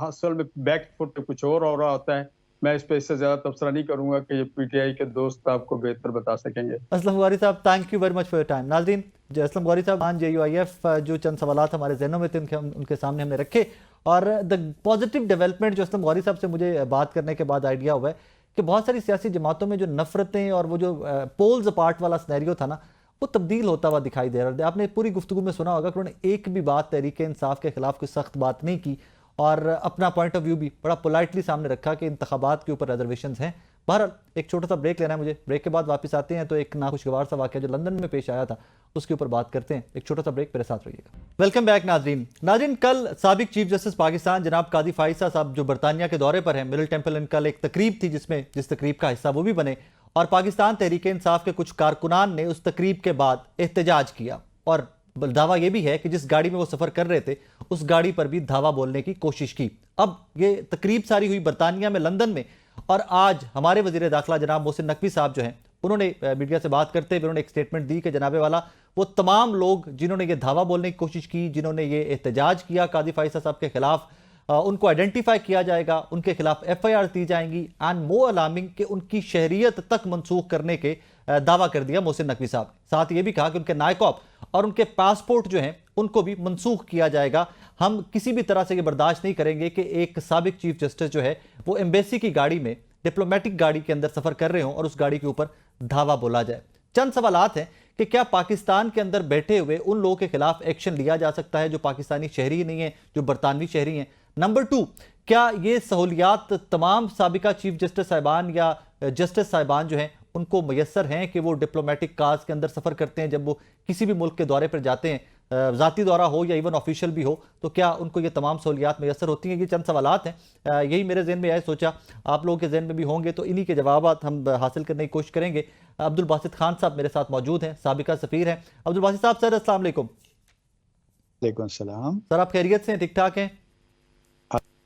Speaker 6: असल में बैक फुट पे कुछ और हो रहा होता है। मैं इस पे इससे ज्यादा तबसरा नहीं करूंगा कि ये पीटीआई के दोस्त आपको बेहतर बता सकेंगे।
Speaker 1: असलम गौरी साहब, thank you very much for your time. नाज़रीन, असलम गौरी साहब JUIF जो चंद सवालात हमारे जहनों में थे उनके सामने हमने रखे, और द पॉजिटिव डेवलपमेंट जो असलम गौरी साहब से मुझे बात करने के बाद आइडिया हुआ है कि बहुत सारी सियासी जमातों में जो नफरतें और वो जो पोल्स अपार्ट वाला सिनेरियो था ना, वो तब्दील होता हुआ दिखाई दे रहा है। आपने पूरी गुफ्तगू में सुना होगा कि उन्होंने एक भी बात तहरीक इंसाफ के खिलाफ कोई सख्त बात नहीं की, और अपना पॉइंट ऑफ व्यू भी बड़ा पोलाइटली सामने रखा कि इंतखाबात के ऊपर रिजर्वेशंस हैं। बहरहाल एक छोटा सा ब्रेक लेना है मुझे, ब्रेक के बाद वापस आते हैं तो एक नाखुशगवार सा वाक़या जो लंदन में पेश आया था उसके ऊपर बात करते हैं। एक छोटा सा ब्रेक, मेरे साथ रहिएगा। वेलकम बैक नाज़रीन, कल साबिक चीफ जस्टिस पाकिस्तान जनाब कादी फाइसा साहब जो बरतानिया के दौरे पर हैं, मिडिल टेम्पल इन, कल एक तकरीब थी जिस तकरीब का हिस्सा वो भी बने, और पाकिस्तान तहरीक इंसाफ के कुछ कारकुनान ने उस तकरीब के बाद एहतजाज किया, और दावा यह भी है कि जिस गाड़ी में वो सफ़र कर रहे थे उस गाड़ी पर भी धावा बोलने की कोशिश की। अब ये तकरीब सारी हुई बरतानिया में, लंदन में, और आज हमारे वज़ीर दाखिला जनाब मोहसिन नकवी साहब जो हैं उन्होंने मीडिया से बात करते हुए उन्होंने एक स्टेटमेंट दी कि जनाबे वाला वो तमाम लोग जिन्होंने ये धावा बोलने की कोशिश की, जिन्होंने ये एहतजाज किया कादी फाइसा साहब के खिलाफ, उनको आइडेंटिफाई किया जाएगा, उनके खिलाफ FIR दी जाएंगी, एंड मोर अलार्मिंग कि उनकी शहरियत तक मनसूख करने के दावा कर दिया मोहसिन नकवी साहब। साथ ये भी कहा कि उनके नायकॉप और उनके पासपोर्ट जो हैं उनको भी मनसूख किया जाएगा। हम किसी भी तरह से ये बर्दाश्त नहीं करेंगे कि एक साबिक चीफ जस्टिस जो है वो एम्बेसी की गाड़ी में, डिप्लोमेटिक गाड़ी के अंदर सफ़र कर रहे हों और उस गाड़ी के ऊपर धावा बोला जाए। चंद सवालात हैं कि क्या पाकिस्तान के अंदर बैठे हुए उन लोगों के खिलाफ एक्शन लिया जा सकता है जो पाकिस्तानी शहरी नहीं है, जो बरतानवी शहरी हैं। नंबर 2, क्या ये सहूलियात तमाम साबिका चीफ जस्टिस साहिबान या जस्टिस साहिबान जो हैं उनको मैसर हैं कि वो डिप्लोमेटिक कार्स के अंदर सफ़र करते हैं जब वो किसी भी मुल्क के दौरे पर जाते हैं, ज़ाती दौरा हो या इवन ऑफिशियल भी हो, तो क्या उनको ये तमाम सहूलियात मैसर होती हैं? ये चंद सवालात हैं, यही मेरे जहन में आए, सोचा आप लोगों के जहन में भी होंगे तो इन्हीं के जवाब हम हासिल करने की कोशिश करेंगे। अब्दुल बासित खान साहब मेरे साथ मौजूद हैं, साबिका सफ़ीर हैं। अब्दुल बासित साहब, सर अस्सलाम वालेकुम।
Speaker 7: वालेकुम सलाम।
Speaker 1: सर, आप खैरियत से हैं, ठीक ठाक हैं?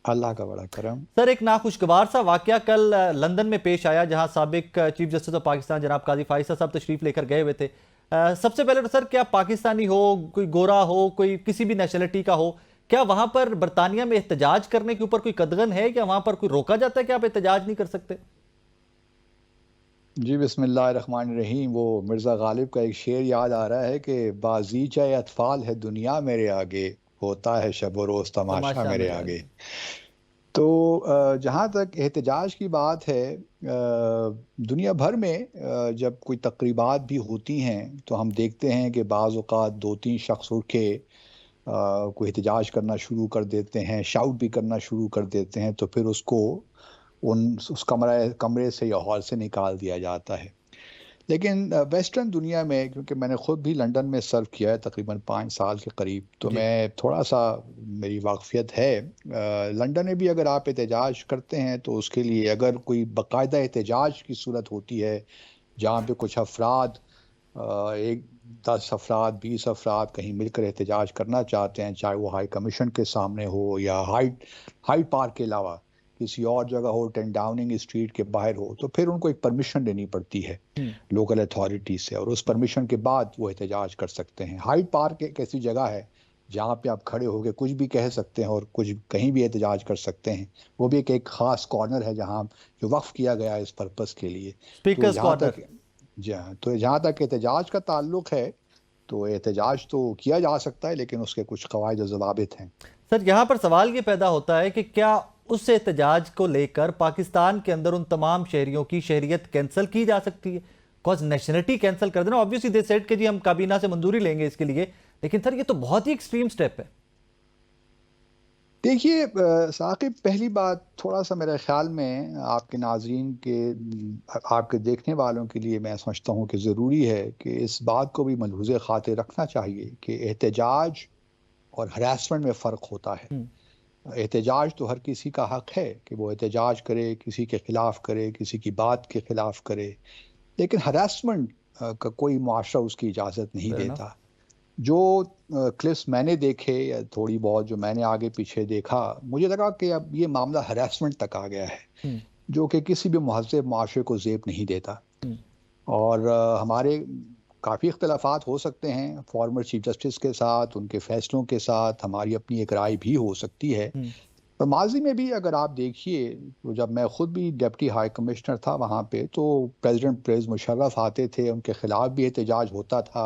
Speaker 7: अल्लाह का बड़ा करम।
Speaker 1: सर, एक नाखुशगवार सा वाकया कल लंदन में पेश आया जहां साबिक चीफ जस्टिस ऑफ पाकिस्तान जनाब कादी फाइसा साहब तशरीफ लेकर गए हुए थे। सबसे पहले तो सर, क्या पाकिस्तानी हो, कोई गोरा हो, कोई किसी भी नेशनलिटी का हो, क्या वहां पर बरतानिया में एहतजाज करने के ऊपर कोई कदगन है? क्या वहां पर कोई रोका जाता है कि आप एहतजाज नहीं कर सकते?
Speaker 7: जी बिस्मिल्लाहिर्रहमानिर्रहीम। वो मिर्ज़ा गालिब का एक शेर याद आ रहा है कि बाज़ीचा अतफ़ाल है दुनिया मेरे आगे, होता है शब व रोज़ तमाशा मेरे आगे। तो जहाँ तक एहतजाज की बात है, दुनिया भर में जब कोई तकरीबात भी होती हैं तो हम देखते हैं कि बाज़ औक़ात 2-3 शख्स उठ के कोई एहतजाज करना शुरू कर देते हैं, शाउट भी करना शुरू कर देते हैं, तो फिर उसको उस कमरे से या हॉल से निकाल दिया जाता है। लेकिन वेस्टर्न दुनिया में, क्योंकि मैंने ख़ुद भी लंदन में सर्व किया है तकरीबन 5 साल के करीब, तो मैं थोड़ा सा मेरी वाक़फ़ियत है। लंदन में भी अगर आप एहतजाज करते हैं तो उसके लिए अगर कोई बाकायदा एहतजाज की सूरत होती है जहाँ पे कुछ अफराद, 10 अफराद 20 अफराद कहीं मिलकर एहतजाज करना चाहते हैं, चाहे वो हाई कमीशन के सामने हो या हाइड पार्क के अलावा किसी और जगह हो, 10 डाउनिंग स्ट्रीट के बाहर हो, तो फिर उनको एक परमिशन लेनी पड़ती है लोकल अथॉरिटी से, और उस परमिशन के बाद वो एहतजाज कर सकते हैं। हाइड पार्क एक ऐसी जगह है जहाँ पे आप खड़े होकर कुछ भी कह सकते हैं और कुछ कहीं भी एहतजाज कर सकते हैं। वो भी एक ख़ास कॉर्नर है जहाँ जो वक्फ किया गया है इस पर्पस के लिए।
Speaker 1: Speakers corner.
Speaker 7: तो जहाँ तक एहतजाज का ताल्लुक है तो एहतजाज तो किया जा सकता है, लेकिन उसके कुछ क़वाइद और ज़वाबित हैं।
Speaker 1: सर, यहाँ पर सवाल ये पैदा होता है कि क्या उस एहतजाज को लेकर पाकिस्तान के अंदर उन तमाम शहरियों की शहरियत कैंसिल की जा सकती है? बिकॉज नेशनलिटी कैंसिल कर देना, ऑब्वियसली दे सेड कि जी हम काबीना से मंजूरी लेंगे इसके लिए, लेकिन सर ये तो बहुत ही एक्सट्रीम स्टेप है।
Speaker 7: देखिए साकिब, पहली बात थोड़ा सा मेरे ख्याल में आपके नाज़रीन के, आपके देखने वालों के लिए मैं समझता हूँ कि ज़रूरी है कि इस बात को भी मलहूज़े खातिर रखना चाहिए कि एहतजाज और हरासमेंट में फ़र्क होता है। एहतजाज तो हर किसी का हक है कि वो एहतजाज करे, किसी के ख़िलाफ़ करे, किसी की बात के ख़िलाफ़ करे, लेकिन हरासमेंट का कोई मुआशरा उसकी इजाज़त नहीं देता। जो क्लिप्स मैंने देखे या थोड़ी बहुत जो मैंने आगे पीछे देखा, मुझे लगा कि अब ये मामला हरासमेंट तक आ गया है, जो कि किसी भी महज़ब मुआशरे को ज़ेब नहीं देता। और हमारे काफ़ी इख्तलाफात हो सकते हैं फॉर्मर चीफ जस्टिस के साथ, उनके फ़ैसलों के साथ हमारी अपनी एक राय भी हो सकती है। पर माजी में भी अगर आप देखिए, तो जब मैं ख़ुद भी डिप्टी हाई कमिश्नर था वहाँ पे, तो प्रेसिडेंट परवेज़ मुशर्रफ आते थे, उनके ख़िलाफ़ भी एहतजाज होता था,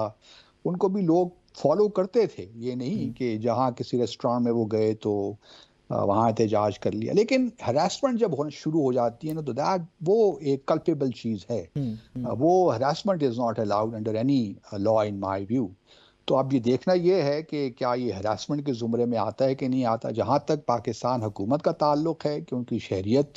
Speaker 7: उनको भी लोग फॉलो करते थे। ये नहीं कि जहाँ किसी रेस्टोरेंट में वो गए तो वहाँ एहतजाज कर लिया। लेकिन हरासमेंट जब होना शुरू हो जाती है ना, तो दैट वो एक कल्पेबल चीज़ है। वो harassment is not allowed under any law in my view. तो अब ये देखना ये है कि क्या ये हरासमेंट के ज़ुमरे में आता है कि नहीं आता। जहाँ तक पाकिस्तान हुकूमत का ताल्लुक़ है कि उनकी शहरियत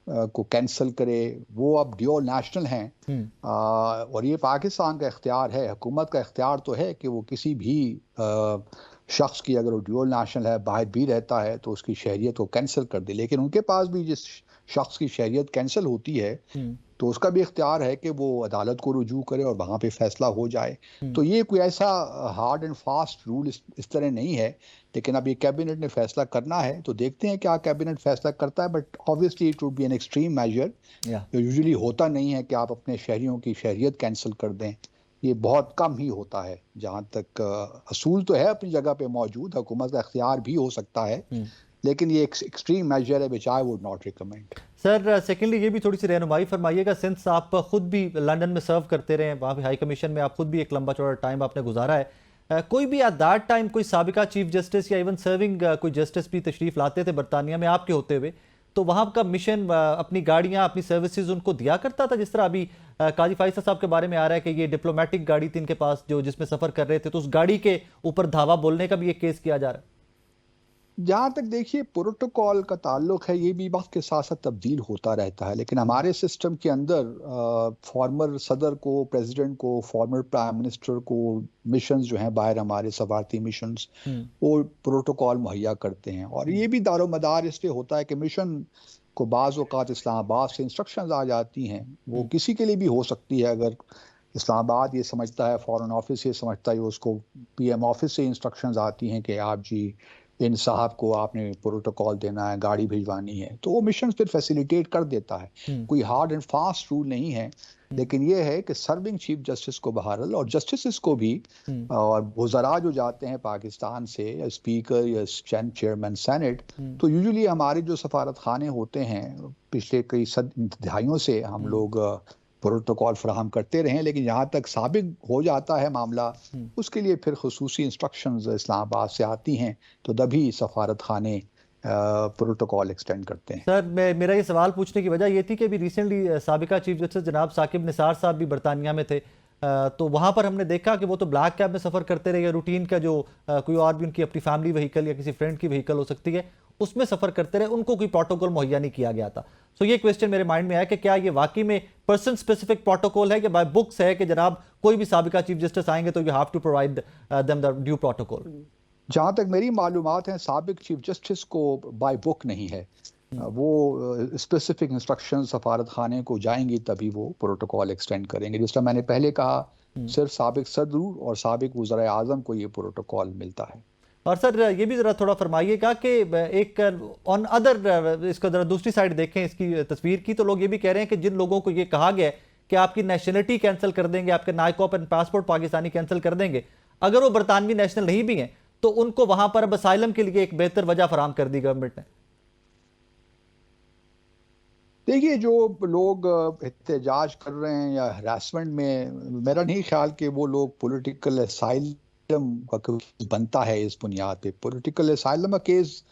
Speaker 7: को कैंसिल करे, वो अब ड्यूल नेशनल हैं, और ये पाकिस्तान का इख्तियार है, हुकूमत का इख्तियार तो है कि वो किसी भी शख्स की, अगर वो ड्यूल नेशनल है, बाहर भी रहता है, तो उसकी शहरियत को कैंसिल कर दे। लेकिन उनके पास भी जिस शख्स की शहरियत कैंसिल होती है तो उसका भी इख्तियार है कि वो अदालत को रुजू करे और वहाँ पे फैसला हो जाए। तो ये कोई ऐसा हार्ड एंड फास्ट रूल इस तरह नहीं है, लेकिन अब ये कैबिनेट ने फैसला करना है, तो देखते हैं क्या कैबिनेट फैसला करता है। But obviously it would be an extreme measure. जो यूजुअली होता नहीं है कि आप अपने शहरियों की शहरियत कैंसिल कर दें, ये बहुत कम ही होता है। जहाँ तक असूल तो है अपनी जगह पे मौजूद, हुकूमत का इख्तियार भी हो सकता है, लेकिन ये एक्सट्रीम मेजर है which I would not recommend.
Speaker 1: Sir secondly ये भी थोड़ी सी रहनुमाई फरमाइएगा, सिंस आप खुद भी लंदन में सर्व करते रहे, वहाँ पे हाई कमीशन में आप खुद भी एक लंबा चौड़ा टाइम आपने गुजारा है, कोई भी एट दैट टाइम कोई साबिका चीफ जस्टिस या इवन सर्विंग कोई जस्टिस भी तशरीफ़ लाते थे बरतानिया में आपके होते हुए, तो वहाँ का मिशन अपनी गाड़ियाँ, अपनी सर्विसेज उनको दिया करता था? जिस तरह अभी काजी फाइसा साहब के बारे में आ रहा है कि ये डिप्लोमेटिक गाड़ी थी इनके पास जो जिसमें सफ़र कर रहे थे, तो उस गाड़ी के ऊपर धावा बोलने का भी एक केस किया जा रहा है।
Speaker 7: जहाँ तक देखिए प्रोटोकॉल का ताल्लुक है, ये भी वक्त के साथ साथ तब्दील होता रहता है, लेकिन हमारे सिस्टम के अंदर फॉर्मर सदर को, प्रेसिडेंट को, फॉर्मर प्राइम मिनिस्टर को मिशंस जो हैं बाहर, हमारे सफारती मिशंस, वो प्रोटोकॉल मुहैया करते हैं। और ये भी दारोमदार इस पे होता है कि मिशन को बाज़ औक़ात इस्लामाबाद से इंस्ट्रक्शंस आ जाती हैं, वो किसी के लिए भी हो सकती है। अगर इस्लामाबाद ये समझता है, फॉरेन ऑफिस ये समझता है, उसको PM ऑफिस से इंस्ट्रक्शंस आती हैं कि आप जी इन साहब को आपने प्रोटोकॉल देना है, गाड़ी भिजवानी है, तो वो मिशन फिर फैसिलिटेट कर देता है। कोई हार्ड एंड फास्ट रूल नहीं है, लेकिन ये है कि सर्विंग चीफ जस्टिस को बहरहाल, और जस्टिस को भी, और वज़रा जो जाते हैं पाकिस्तान से, या स्पीकर या चेयरमैन सेनेट, तो यूजुअली हमारे जो सफारत खाने होते हैं, पिछले कई दहाइयों से हम लोग प्रोटोकॉल फराहम करते रहे, लेकिन यहाँ तक साबित हो जाता है मामला, उसके लिए फिर खुसूसी इंस्ट्रक्शंस इस्लामाबाद से आती हैं, तो तभी सफारत खाने प्रोटोकॉल एक्सटेंड करते हैं।
Speaker 1: सर मेरा ये सवाल पूछने की वजह ये थी कि अभी रिसेंटली साबिका चीफ जस्टिस जनाब साकिब निसार साहब भी बरतानिया में थे, तो वहाँ पर हमने देखा कि वो तो ब्लैक कैब में सफ़र करते रहे, या रूटीन का जो कोई और भी उनकी अपनी फैमिली व्हीकल या किसी फ्रेंड की व्हीकल हो सकती है, उसमें सफ़र करते रहे, उनको कोई प्रोटोकॉल मुहैया नहीं किया गया था। सो ये क्वेश्चन मेरे माइंड में आया कि क्या ये वाकई में पर्सन स्पेसिफिक प्रोटोकॉल है कि बाय बुक्स है कि जनाब कोई भी साबिका चीफ जस्टिस आएंगे तो you have to provide them the due protocol?
Speaker 7: जहाँ तक मेरी मालूमात है, साबिक चीफ जस्टिस को बाय बुक नहीं है, वो स्पेसिफिक इंस्ट्रक्शन सफारत खाने को जाएंगी तभी वो प्रोटोकॉल एक्सटेंड करेंगे। जिस तरह मैंने पहले कहा, सिर्फ साबिक सदर और साबिक वज़ीर आज़म को ये प्रोटोकॉल मिलता है।
Speaker 1: और सर ये भी ज़रा थोड़ा फरमाइएगा कि एक ऑन अदर, इसको ज़रा दूसरी साइड देखें इसकी तस्वीर की, तो लोग ये भी कह रहे हैं कि जिन लोगों को ये कहा गया है कि आपकी नेशनलिटी कैंसिल कर देंगे, आपके NICOP and passport Pakistani cancel कर देंगे, अगर वो बरतानवी नेशनल नहीं भी हैं तो उनको वहां पर अब असाइलम के लिए एक बेहतर वजह फराहम कर दी गवर्नमेंट ने।
Speaker 7: देखिए, जो लोग एहतजाज कर रहे हैं या हरासमेंट में, मेरा नहीं ख्याल कि वो लोग पॉलिटिकल असाइलम का केस बनता है इस बुनियाद पे। पॉलिटिकल असाइलम का केस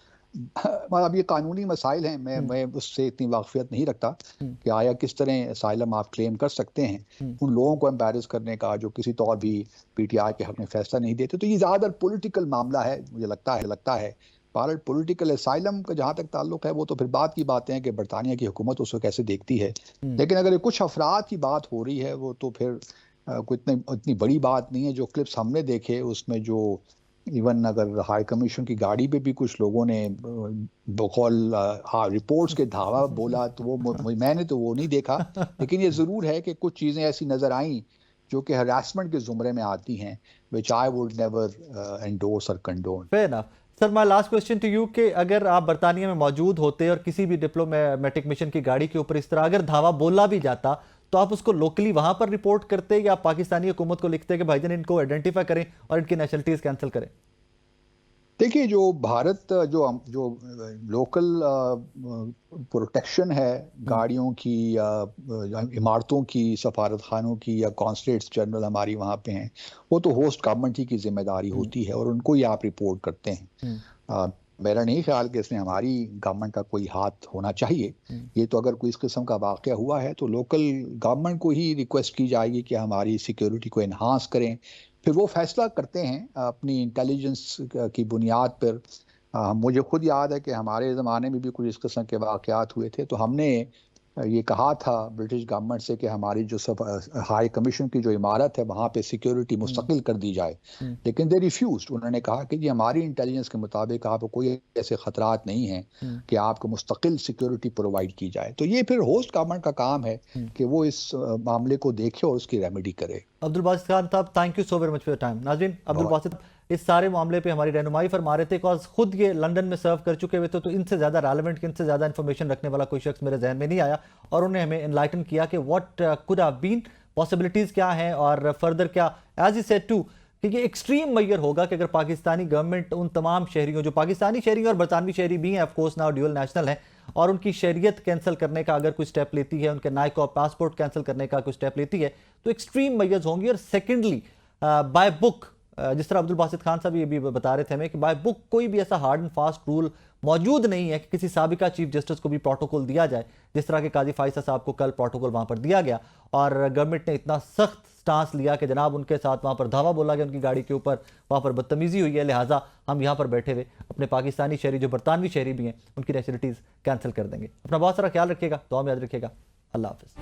Speaker 7: اب یہ قانونی مسائل ہیں، میں اس سے اتنی واقفیت نہیں رکھتا کہ آیا کس طرح اسائلم آپ کلیم کر سکتے ہیں ان لوگوں کو امبیرس کرنے کا جو کسی طور بھی پی ٹی آئی کے حق میں فیصلہ نہیں دیتے. تو یہ زیادہ پولیٹیکل معاملہ ہے مجھے لگتا ہے. بہرحال پولیٹیکل اسائلم کا جہاں تک تعلق ہے وہ تو پھر بعد کی باتیں ہیں کہ برطانیہ کی حکومت اس کو کیسے دیکھتی ہے. لیکن اگر کچھ افراد کی بات ہو رہی ہے وہ تو پھر کوئی اتنی بڑی بات نہیں ہے. جو کلپس ہم نے دیکھے اس میں جو ایون اگر ہائی کمیشن کی گاڑی پہ بھی کچھ لوگوں نے بقول رپورٹس کے دھاوا بولا تو وہ میں نے تو وہ نہیں دیکھا. لیکن یہ ضرور ہے کہ کچھ چیزیں ایسی نظر آئیں جو کہ ہراسمنٹ کے زمرے میں آتی ہیں which I would never endorse or condone.
Speaker 1: Fair enough. Sir my last question to you کہ اگر آپ برطانیہ میں موجود ہوتے اور کسی بھی ڈپلومیٹک مشن کی گاڑی کے اوپر اس طرح اگر دھاوا بولا بھی جاتا تو آپ اس کو لوکلی وہاں پر رپورٹ کرتے یا پاکستانی حکومت کو لکھتے کہ بھائی جان ان کو آئیڈینٹیفائی کریں اور ان کی نیشنلٹیز کینسل کریں؟
Speaker 7: دیکھیے جو بھارت جو لوکل پروٹیکشن ہے گاڑیوں کی یا عمارتوں کی، سفارت خانوں کی یا کانسلیٹس جنرل ہماری وہاں پہ ہیں، وہ تو ہوسٹ گورنمنٹ ہی کی ذمہ داری ہوتی ہے اور ان کو ہی آپ رپورٹ کرتے ہیں. میرا نہیں خیال کہ اس میں ہماری گورنمنٹ کا کوئی ہاتھ ہونا چاہیے. یہ تو اگر کوئی اس قسم کا واقعہ ہوا ہے تو لوکل گورنمنٹ کو ہی ریکویسٹ کی جائے گی کہ ہماری سیکیورٹی کو انہانس کریں. پھر وہ فیصلہ کرتے ہیں اپنی انٹیلیجنس کی بنیاد پر. مجھے خود یاد ہے کہ ہمارے زمانے میں بھی کچھ اس قسم کے واقعات ہوئے تھے تو ہم نے یہ کہا تھا برٹش گورنمنٹ سے کہ ہماری جو ہائی کمیشن کی جو عمارت ہے وہاں پہ سیکیورٹی مستقل کر دی جائے. لیکن دے ریفیوزڈ. انہوں نے کہا کہ جی ہماری انٹیلیجنس کے مطابق آپ کو کوئی ایسے خطرات نہیں ہیں کہ آپ کو مستقل سیکیورٹی پرووائڈ کی جائے. تو یہ پھر ہوسٹ گورنمنٹ کا کام ہے کہ وہ اس معاملے کو دیکھے اور اس کی ریمیڈی کرے.
Speaker 1: عبدالباسط خان صاحب thank you so very much for your time. ناظرین عبدالباسط اس سارے معاملے پہ ہماری رہنمائی فرما رہے تھے کاز خود یہ لنڈن میں سرو کر چکے ہوئے تھے تو ان سے زیادہ ریلیونٹ ان سے زیادہ انفارمیشن رکھنے والا کوئی شخص میرے ذہن میں نہیں آیا اور انہیں ہمیں انلائٹن کیا کہ what could have been possibilities کیا ہیں اور فردر کیا. ایز ہی سیڈ ٹو کہ یہ ایکسٹریم میئر ہوگا کہ اگر پاکستانی گورنمنٹ ان تمام شہریوں جو پاکستانی شہری اور برطانوی شہری بھی ہیں of course now dual national ہیں اور ان کی شہریت کینسل کرنے کا اگر کوئی سٹیپ لیتی ہے، ان کے نائکو پاسپورٹ کینسل کرنے کا کوئی سٹیپ لیتی ہے تو ایکسٹریم میئرز ہوں گی. اور سیکنڈلی بائی بک جس طرح عبدالباسط خان صاحب یہ بھی بتا رہے تھے ہمیں کہ بائی بک کوئی بھی ایسا ہارڈ اینڈ فاسٹ رول موجود نہیں ہے کہ کسی سابقہ چیف جسٹس کو بھی پروٹوکول دیا جائے جس طرح کہ قاضی فائصہ صاحب کو کل پروٹوکول وہاں پر دیا گیا اور گورنمنٹ نے اتنا سخت سٹانس لیا کہ جناب ان کے ساتھ وہاں پر دھاوا بولا گیا، ان کی گاڑی کے اوپر وہاں پر بدتمیزی ہوئی ہے، لہٰذا ہم یہاں پر بیٹھے ہوئے اپنے پاکستانی شہری جو برطانوی شہری بھی ہیں ان کی نیشنلٹیز کینسل کر دیں گے. اپنا بہت سارا خیال رکھیے گا، دعا میں یاد رکھیے گا. اللہ حافظ.